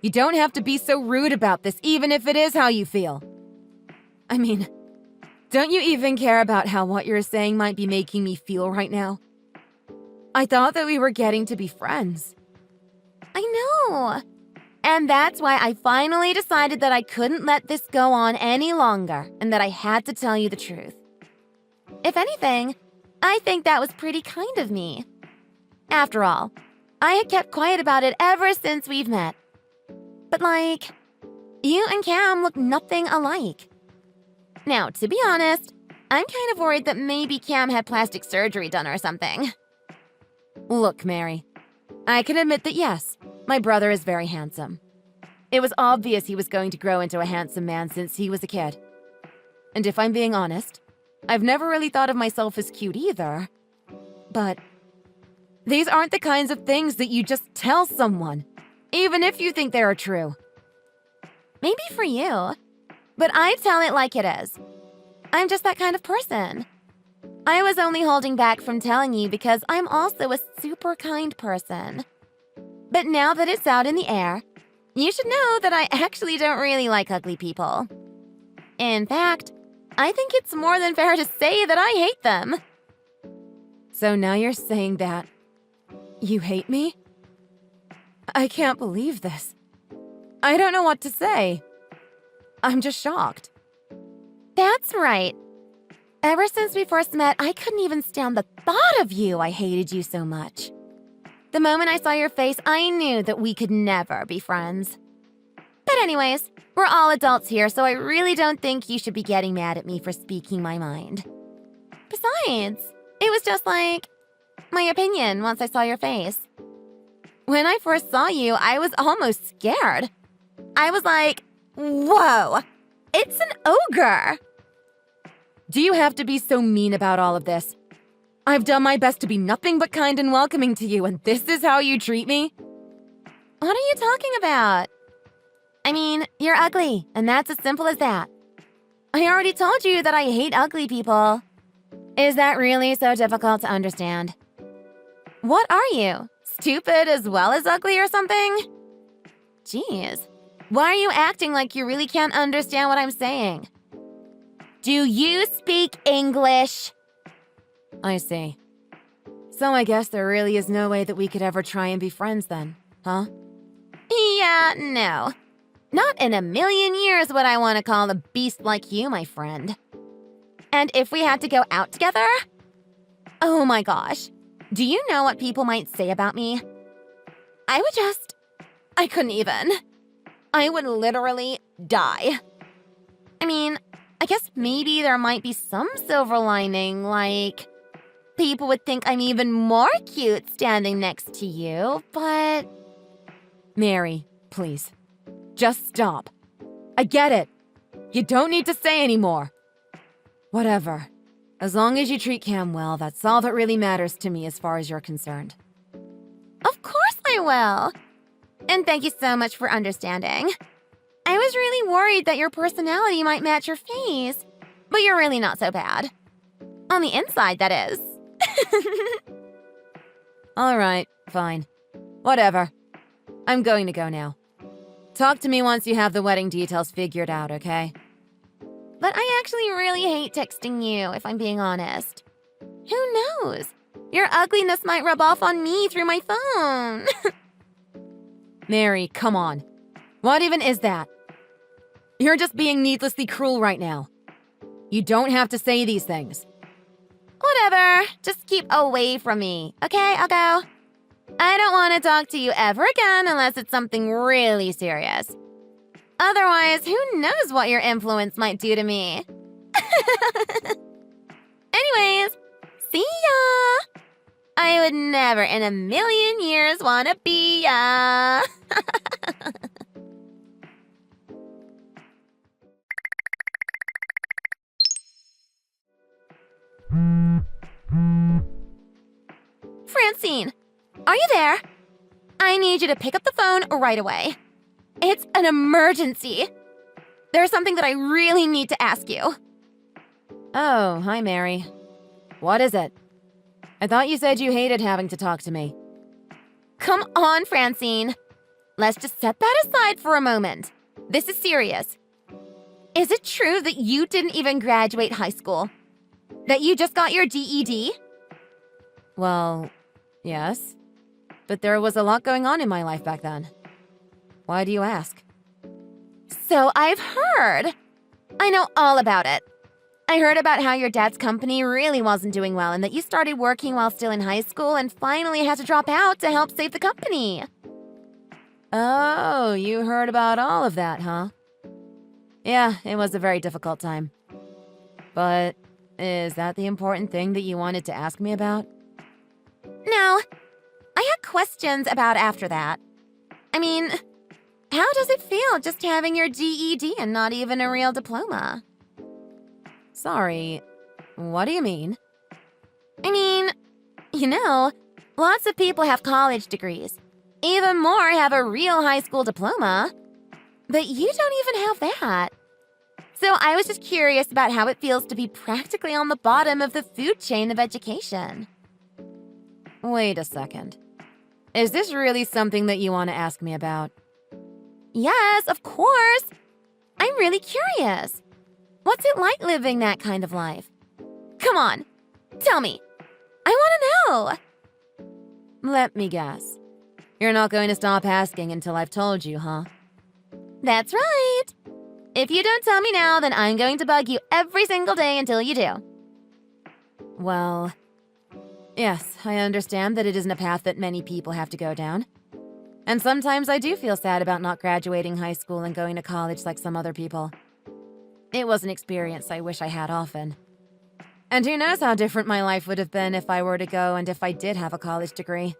You don't have to be so rude about this, even if it is how you feel. I mean, don't you even care about how what you're saying might be making me feel right now? I thought that we were getting to be friends. I know. And that's why I finally decided that I couldn't let this go on any longer and that I had to tell you the truth. If anything, I think that was pretty kind of me. After all, I had kept quiet about it ever since we've met. But like, you and Cam look nothing alike. Now, to be honest, I'm kind of worried that maybe Cam had plastic surgery done or something. Look, Mary, I can admit that yes, my brother is very handsome. It was obvious he was going to grow into a handsome man since he was a kid. And if I'm being honest, I've never really thought of myself as cute either. But these aren't the kinds of things that you just tell someone, even if you think they are true. Maybe for you. But I tell it like it is. I'm just that kind of person. I was only holding back from telling you because I'm also a super kind person. But now that it's out in the air, you should know that I actually don't really like ugly people. In fact, I think it's more than fair to say that I hate them. So now you're saying that you hate me? I can't believe this. I don't know what to say. I'm just shocked. That's right. Ever since we first met, I couldn't even stand the thought of you. I hated you so much. The moment I saw your face, I knew that we could never be friends. But anyways, we're all adults here, so I really don't think you should be getting mad at me for speaking my mind. Besides, it was just like my opinion once I saw your face. When I first saw you, I was almost scared. I was like, whoa, it's an ogre. Do you have to be so mean about all of this? I've done my best to be nothing but kind and welcoming to you, and this is how you treat me? What are you talking about? I mean, you're ugly, and that's as simple as that. I already told you that I hate ugly people. Is that really so difficult to understand? What are you? Stupid as well as ugly or something? Jeez, why are you acting like you really can't understand what I'm saying? Do you speak English? I see. So I guess there really is no way that we could ever try and be friends then, huh? Yeah, no. Not in a million years would I want to call a beast like you my friend. And if we had to go out together? Oh my gosh. Do you know what people might say about me? I couldn't even. I would literally die. I mean, I guess maybe there might be some silver lining, like people would think I'm even more cute standing next to you, but... Mary, please. Just stop. I get it. You don't need to say anymore. Whatever. As long as you treat Cam well, that's all that really matters to me as far as you're concerned. Of course I will. And thank you so much for understanding. I was really worried that your personality might match your face, but you're really not so bad. On the inside, that is. All right, fine. Whatever. I'm going to go now. Talk to me once you have the wedding details figured out, okay? But I actually really hate texting you, if I'm being honest. Who knows? Your ugliness might rub off on me through my phone. Mary, come on. What even is that? You're just being needlessly cruel right now. You don't have to say these things. Whatever. Just keep away from me. Okay, I'll go. I don't want to talk to you ever again unless it's something really serious. Otherwise, who knows what your influence might do to me? Anyways, see ya! I would never in a million years want to be ya. Francine, are you there? I need you to pick up the phone right away. It's an emergency. There's something that I really need to ask you. Oh, hi, Mary. What is it? I thought you said you hated having to talk to me. Come on, Francine. Let's just set that aside for a moment. This is serious. Is it true that you didn't even graduate high school? That you just got your GED? Well, yes. But there was a lot going on in my life back then. Why do you ask? So I've heard. I know all about it. I heard about how your dad's company really wasn't doing well and that you started working while still in high school and finally had to drop out to help save the company. Oh, you heard about all of that, huh? Yeah, it was a very difficult time. But is that the important thing that you wanted to ask me about? No. I had questions about after that. I mean, how does it feel just having your GED and not even a real diploma? Sorry, what do you mean? I mean, lots of people have college degrees. Even more have a real high school diploma. But you don't even have that. So I was just curious about how it feels to be practically on the bottom of the food chain of education. Wait a second. Is this really something that you want to ask me about? Yes, of course. I'm really curious. What's it like living that kind of life? Come on, tell me. I want to know. Let me guess. You're not going to stop asking until I've told you, huh? That's right. If you don't tell me now, then I'm going to bug you every single day until you do. Well, yes, I understand that it isn't a path that many people have to go down. And sometimes I do feel sad about not graduating high school and going to college like some other people. It was an experience I wish I had often. And who knows how different my life would have been if I were to go and if I did have a college degree.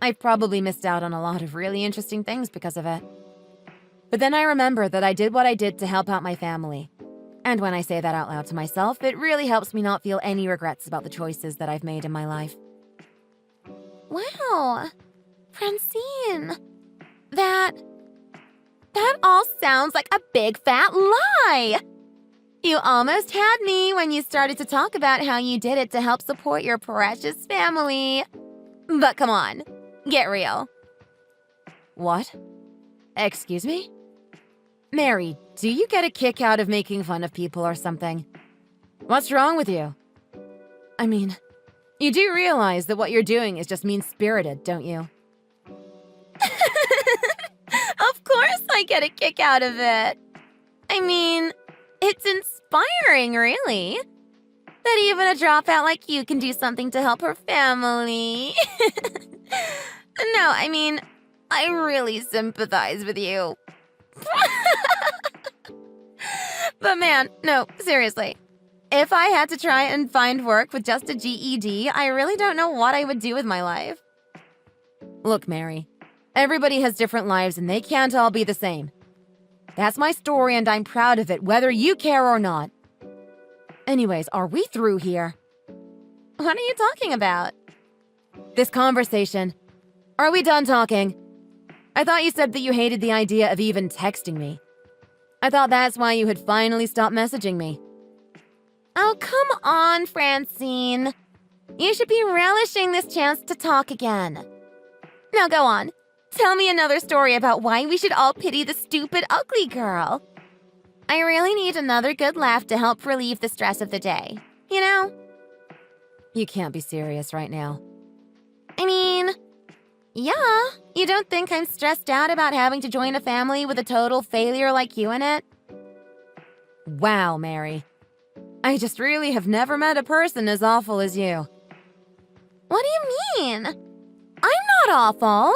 I probably missed out on a lot of really interesting things because of it. But then I remember that I did what I did to help out my family. And when I say that out loud to myself, it really helps me not feel any regrets about the choices that I've made in my life. Wow, Francine, that all sounds like a big fat lie. You almost had me when you started to talk about how you did it to help support your precious family. But come on, get real. What? Excuse me? Mary, do you get a kick out of making fun of people or something? What's wrong with you? I mean, you do realize that what you're doing is just mean-spirited, don't you? Of course I get a kick out of it. I mean, it's inspiring, really. That even a dropout like you can do something to help her family. No, I mean, I really sympathize with you. But man, no, seriously. If I had to try and find work with just a GED, I really don't know what I would do with my life. Look, Mary, everybody has different lives and they can't all be the same. That's my story and I'm proud of it, whether you care or not. Anyways, are we through here? What are you talking about? This conversation. Are we done talking? I thought you said that you hated the idea of even texting me. I thought that's why you had finally stopped messaging me. Oh, come on, Francine. You should be relishing this chance to talk again. Now go on. Tell me another story about why we should all pity the stupid, ugly girl. I really need another good laugh to help relieve the stress of the day, you know? You can't be serious right now. I mean, yeah, you don't think I'm stressed out about having to join a family with a total failure like you in it? Wow, Mary. I just really have never met a person as awful as you. What do you mean? I'm not awful.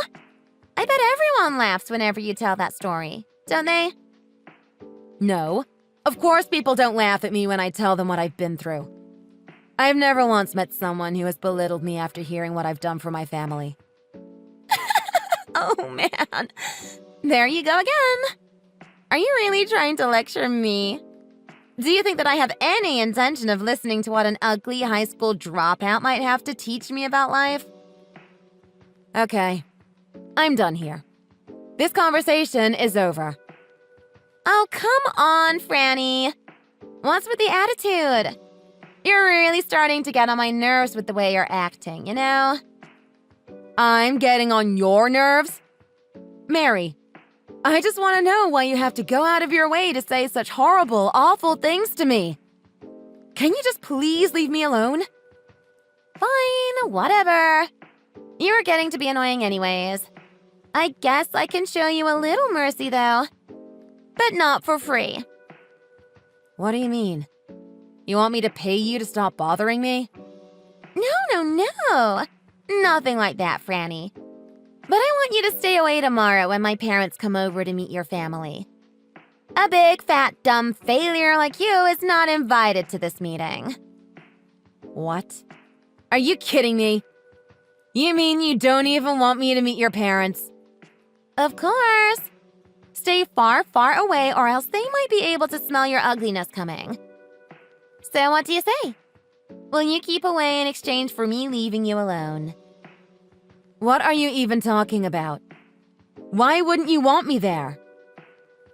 I bet everyone laughs whenever you tell that story, don't they? No, of course people don't laugh at me when I tell them what I've been through. I've never once met someone who has belittled me after hearing what I've done for my family. Oh man, there you go again. Are you really trying to lecture me? Do you think that I have any intention of listening to what an ugly high school dropout might have to teach me about life? Okay, I'm done here. This conversation is over. Oh, come on, Franny. What's with the attitude? You're really starting to get on my nerves with the way you're acting, you know? I'm getting on your nerves? Mary, I just want to know why you have to go out of your way to say such horrible, awful things to me. Can you just please leave me alone? Fine, whatever. You were getting to be annoying anyways. I guess I can show you a little mercy, though. But not for free. What do you mean? You want me to pay you to stop bothering me? No. Nothing like that, Franny. But I want you to stay away tomorrow when my parents come over to meet your family. A big, fat, dumb failure like you is not invited to this meeting. What? Are you kidding me? You mean you don't even want me to meet your parents? Of course. Stay far, far away or else they might be able to smell your ugliness coming. So what do you say? Will you keep away in exchange for me leaving you alone? What are you even talking about? Why wouldn't you want me there?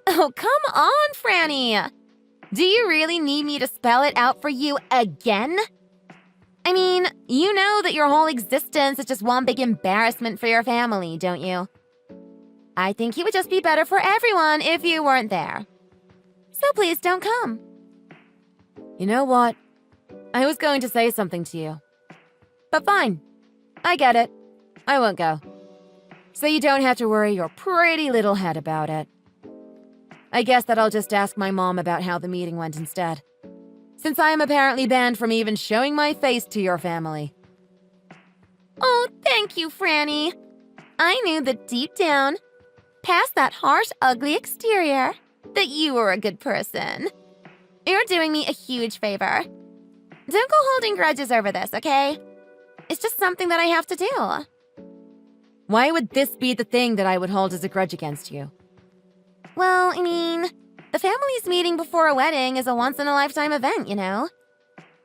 Oh, come on, Franny. Do you really need me to spell it out for you again? I mean, you know that your whole existence is just one big embarrassment for your family, don't you? I think it would just be better for everyone if you weren't there. So please don't come. You know what? I was going to say something to you. But fine. I get it. I won't go. So you don't have to worry your pretty little head about it. I guess that I'll just ask my mom about how the meeting went instead, since I am apparently banned from even showing my face to your family. Oh, thank you, Franny. I knew that deep down, past that harsh, ugly exterior, that you were a good person. You're doing me a huge favor. Don't go holding grudges over this, okay? It's just something that I have to do. Why would this be the thing that I would hold as a grudge against you? Well, I mean, the family's meeting before a wedding is a once-in-a-lifetime event, you know?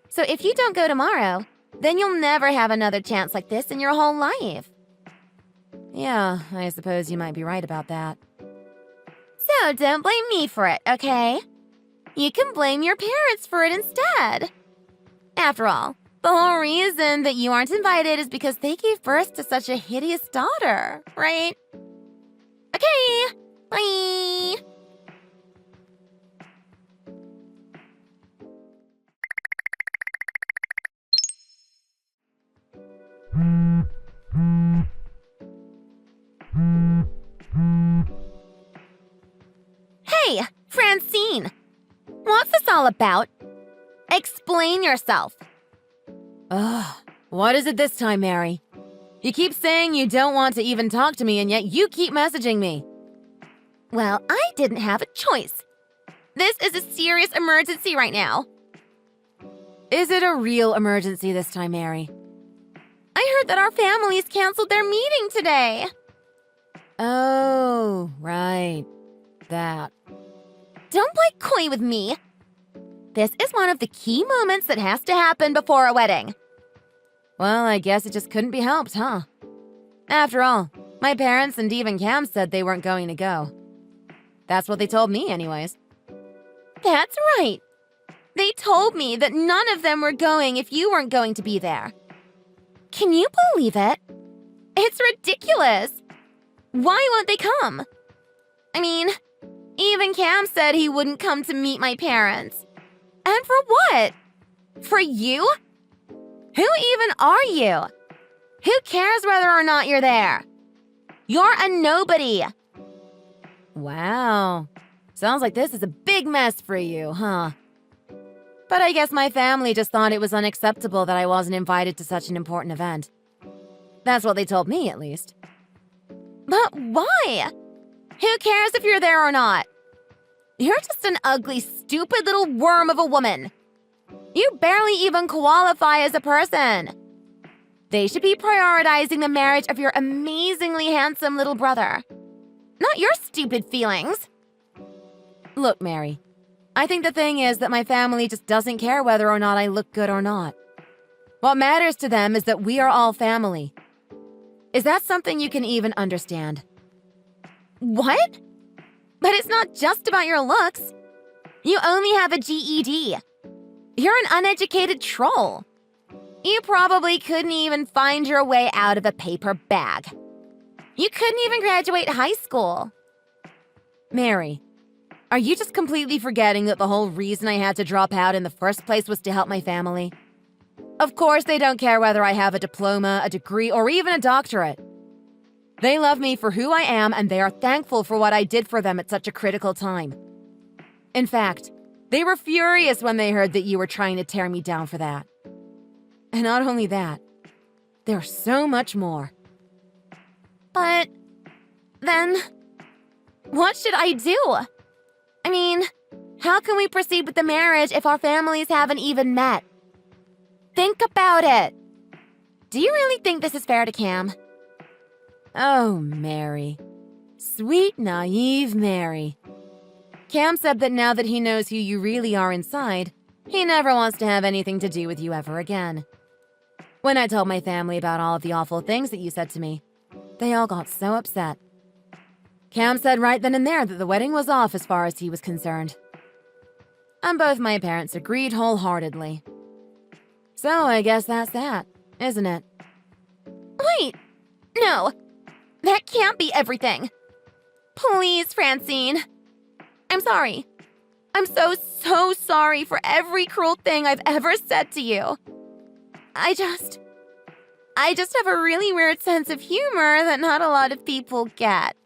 So if you don't go tomorrow, then you'll never have another chance like this in your whole life. Yeah, I suppose you might be right about that. So don't blame me for it, okay? You can blame your parents for it instead. After all, the whole reason that you aren't invited is because they gave birth to such a hideous daughter, right? Okay, bye! Hey, Francine! What's this all about? Explain yourself. Ugh, what is it this time, Mary? You keep saying you don't want to even talk to me, and yet you keep messaging me. Well, I didn't have a choice. This is a serious emergency right now. Is it a real emergency this time, Mary? I heard that our families canceled their meeting today. Oh, right. That. Don't play coy with me. This is one of the key moments that has to happen before a wedding. Well, I guess it just couldn't be helped, huh? After all, my parents and even Cam said they weren't going to go. That's what they told me anyways. That's right. They told me that none of them were going if you weren't going to be there. Can you believe it? It's ridiculous. Why won't they come? I mean, even Cam said he wouldn't come to meet my parents. And for what? For you? Who even are you? Who cares whether or not you're there? You're a nobody. Wow. Sounds like this is a big mess for you, huh? But I guess my family just thought it was unacceptable that I wasn't invited to such an important event. That's what they told me, at least. But why? Who cares if you're there or not? You're just an ugly, stupid little worm of a woman. You barely even qualify as a person. They should be prioritizing the marriage of your amazingly handsome little brother, not your stupid feelings. Look, Mary, I think the thing is that my family just doesn't care whether or not I look good or not. What matters to them is that we are all family. Is that something you can even understand? What? But it's not just about your looks. You only have a GED. You're an uneducated troll. You probably couldn't even find your way out of a paper bag. You couldn't even graduate high school. Mary, are you just completely forgetting that the whole reason I had to drop out in the first place was to help my family? Of course they don't care whether I have a diploma, a degree, or even a doctorate. They love me for who I am, and they are thankful for what I did for them at such a critical time. In fact, they were furious when they heard that you were trying to tear me down for that. And not only that, there's so much more. But then, what should I do? I mean, how can we proceed with the marriage if our families haven't even met? Think about it. Do you really think this is fair to Cam? Oh, Mary. Sweet, naive Mary. Cam said that now that he knows who you really are inside, he never wants to have anything to do with you ever again. When I told my family about all of the awful things that you said to me, they all got so upset. Cam said right then and there that the wedding was off as far as he was concerned. And both my parents agreed wholeheartedly. So I guess that's that, isn't it? Wait! No! That can't be everything! Please, Francine! I'm sorry. I'm so sorry for every cruel thing I've ever said to you. I just have a really weird sense of humor that not a lot of people get.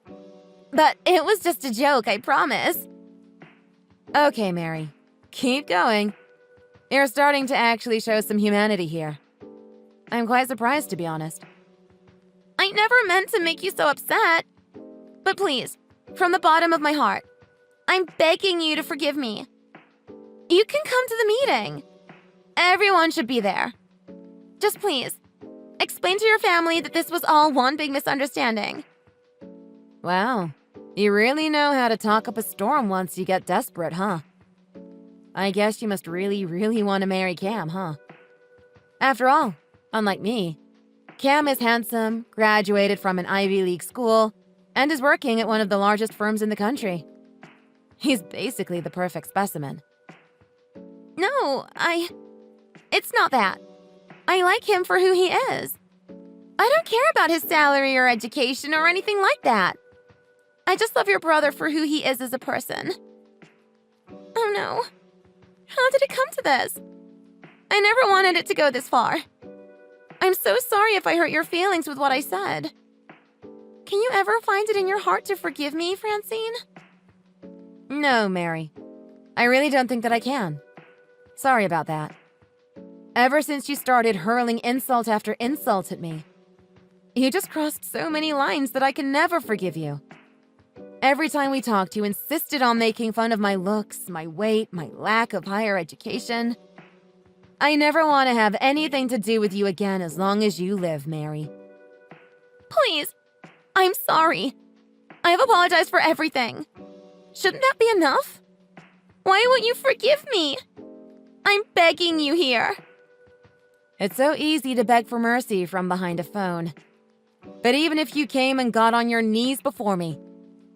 But it was just a joke, I promise. Okay, Mary. Keep going. You're starting to actually show some humanity here. I'm quite surprised, to be honest. I never meant to make you so upset. But please, from the bottom of my heart, I'm begging you to forgive me. You can come to the meeting. Everyone should be there. Just please, explain to your family that this was all one big misunderstanding. Wow, you really know how to talk up a storm once you get desperate, huh? I guess you must really want to marry Cam, huh? After all, unlike me, Cam is handsome, graduated from an Ivy League school, and is working at one of the largest firms in the country. He's basically the perfect specimen. No, it's not that. I like him for who he is. I don't care about his salary or education or anything like that. I just love your brother for who he is as a person. Oh no. How did it come to this? I never wanted it to go this far. I'm so sorry if I hurt your feelings with what I said. Can you ever find it in your heart to forgive me, Francine? No, Mary. I really don't think that I can. Sorry about that. Ever since you started hurling insult after insult at me, you just crossed so many lines that I can never forgive you. Every time we talked, you insisted on making fun of my looks, my weight, my lack of higher education. I never want to have anything to do with you again as long as you live, Mary. Please, I'm sorry. I have apologized for everything. Shouldn't that be enough? Why won't you forgive me? I'm begging you here. It's so easy to beg for mercy from behind a phone. But even if you came and got on your knees before me,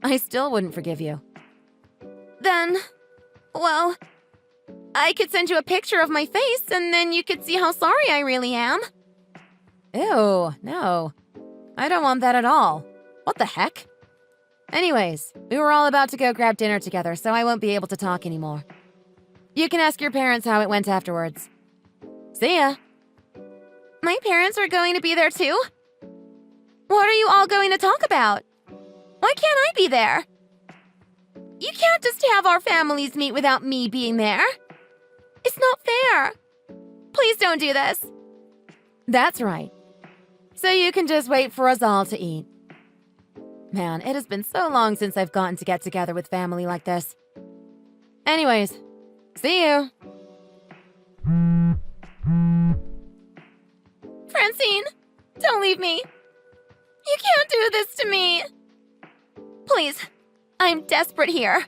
I still wouldn't forgive you. Then, well, I could send you a picture of my face and then you could see how sorry I really am. Ew, no. I don't want that at all. What the heck? Anyways, we were all about to go grab dinner together, so I won't be able to talk anymore. You can ask your parents how it went afterwards. See ya. My parents are going to be there too? What are you all going to talk about? Why can't I be there? You can't just have our families meet without me being there. It's not fair. Please don't do this. That's right. So you can just wait for us all to eat. Man, it has been so long since I've gotten to get together with family like this. Anyways, see you. Francine, don't leave me. You can't do this to me. Please, I'm desperate here.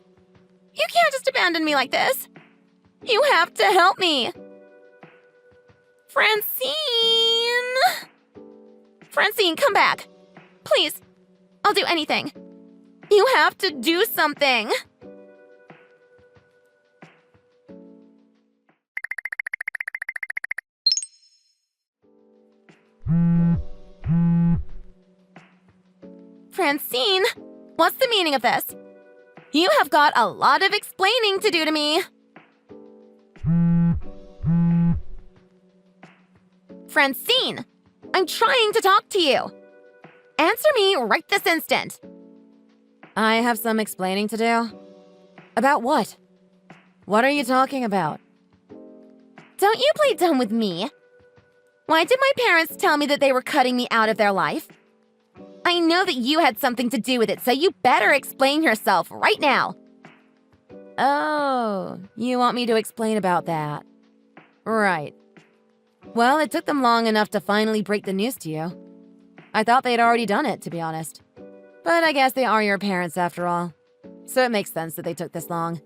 You can't just abandon me like this. You have to help me. Francine! Francine, come back. Please, I'll do anything. You have to do something. Francine, what's the meaning of this? You have got a lot of explaining to do to me. Francine, I'm trying to talk to you. Answer me right this instant. I have some explaining to do. About what? What are you talking about? Don't you play dumb with me. Why did my parents tell me that they were cutting me out of their life? I know that you had something to do with it, so you better explain yourself right now. Oh, you want me to explain about that? Right. Well, it took them long enough to finally break the news to you. I thought they'd already done it, to be honest. But I guess they are your parents after all. So it makes sense that they took this long.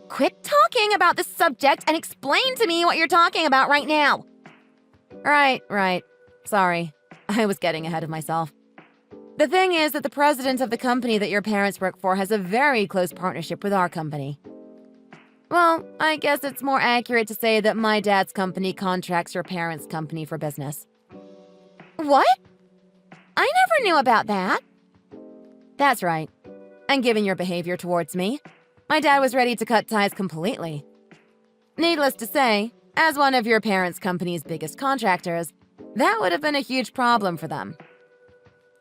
Quit talking about this subject and explain to me what you're talking about right now. Right. Sorry. I was getting ahead of myself. The thing is that the president of the company that your parents work for has a very close partnership with our company. Well, I guess it's more accurate to say that my dad's company contracts your parents' company for business. What? I never knew about that. That's right. And given your behavior towards me, my dad was ready to cut ties completely. Needless to say, as one of your parents' company's biggest contractors, that would have been a huge problem for them.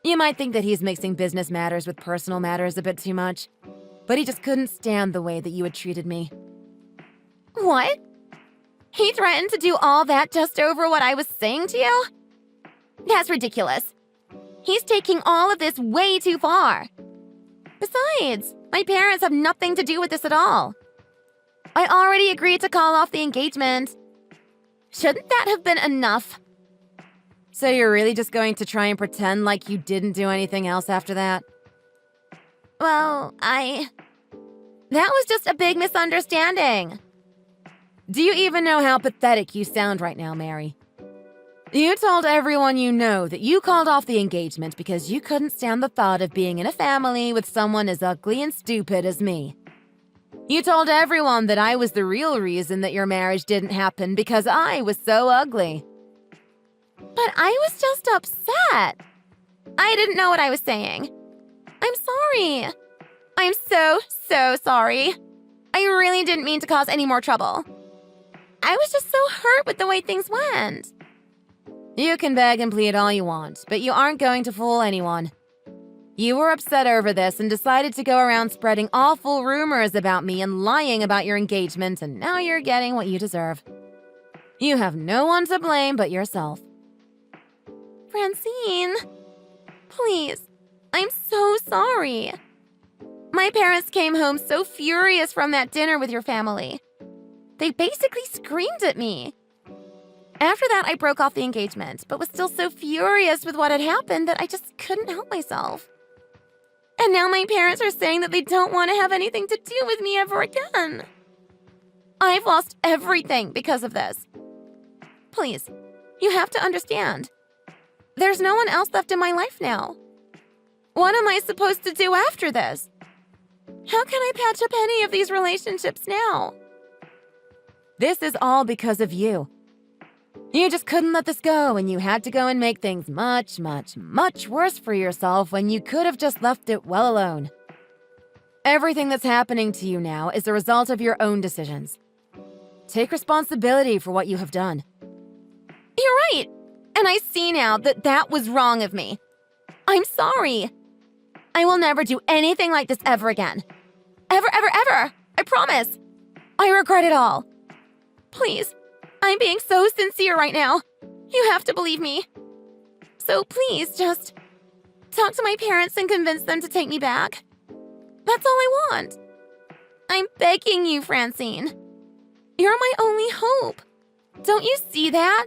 You might think that he's mixing business matters with personal matters a bit too much, but he just couldn't stand the way that you had treated me. What? He threatened to do all that just over what I was saying to you? That's ridiculous. He's taking all of this way too far. Besides, my parents have nothing to do with this at all. I already agreed to call off the engagement. Shouldn't that have been enough? So you're really just going to try and pretend like you didn't do anything else after that? Well, that was just a big misunderstanding. Do you even know how pathetic you sound right now, Mary? You told everyone you know that you called off the engagement because you couldn't stand the thought of being in a family with someone as ugly and stupid as me. You told everyone that I was the real reason that your marriage didn't happen because I was so ugly. But I was just upset. I didn't know what I was saying. I'm sorry. I'm so sorry. I really didn't mean to cause any more trouble. I was just so hurt with the way things went. You can beg and plead all you want, but you aren't going to fool anyone. You were upset over this and decided to go around spreading awful rumors about me and lying about your engagement, and now you're getting what you deserve. You have no one to blame but yourself. Francine, please, I'm so sorry. My parents came home so furious from that dinner with your family. They basically screamed at me. After that, I broke off the engagement, but was still so furious with what had happened that I just couldn't help myself. And now my parents are saying that they don't want to have anything to do with me ever again. I've lost everything because of this. Please, you have to understand. There's no one else left in my life now. What am I supposed to do after this? How can I patch up any of these relationships now? This is all because of you. You just couldn't let this go, and you had to go and make things much, much, much worse for yourself when you could have just left it well alone. Everything that's happening to you now is the result of your own decisions. Take responsibility for what you have done. You're right, and I see now that that was wrong of me. I'm sorry. I will never do anything like this ever again. Ever, ever, ever! I promise! I regret it all. Please. I'm being so sincere right now. You have to believe me. So please just talk to my parents and convince them to take me back. That's all I want. I'm begging you, Francine. You're my only hope. Don't you see that?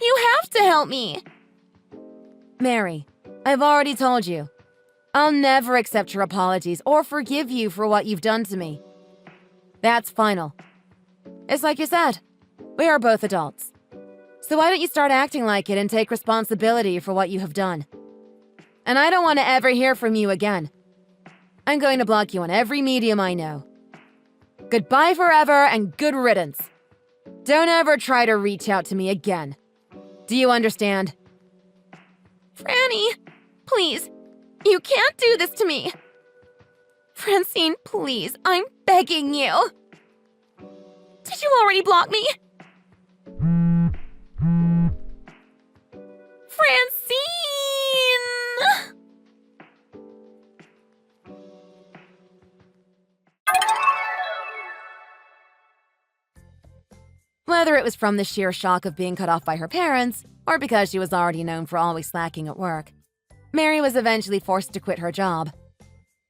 You have to help me. Mary, I've already told you. I'll never accept your apologies or forgive you for what you've done to me. That's final. It's like you said. We are both adults. So why don't you start acting like it and take responsibility for what you have done? And I don't want to ever hear from you again. I'm going to block you on every medium I know. Goodbye forever and good riddance. Don't ever try to reach out to me again. Do you understand? Franny, please. You can't do this to me. Francine, please. I'm begging you. Did you already block me? Francine! Whether it was from the sheer shock of being cut off by her parents, or because she was already known for always slacking at work, Mary was eventually forced to quit her job.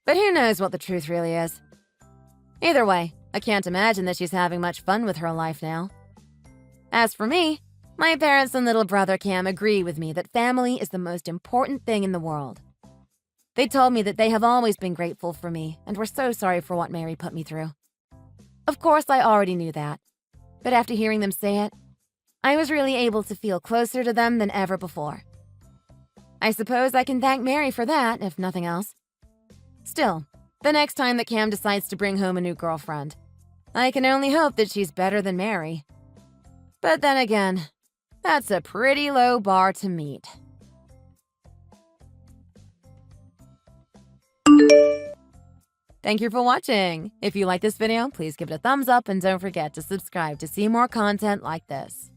But who knows what the truth really is? Either way, I can't imagine that she's having much fun with her life now. As for me, my parents and little brother Cam agree with me that family is the most important thing in the world. They told me that they have always been grateful for me and were so sorry for what Mary put me through. Of course, I already knew that, but after hearing them say it, I was really able to feel closer to them than ever before. I suppose I can thank Mary for that, if nothing else. Still, the next time that Cam decides to bring home a new girlfriend, I can only hope that she's better than Mary. But then again, that's a pretty low bar to meet. Thank you for watching. If you like this video, please give it a thumbs up and don't forget to subscribe to see more content like this.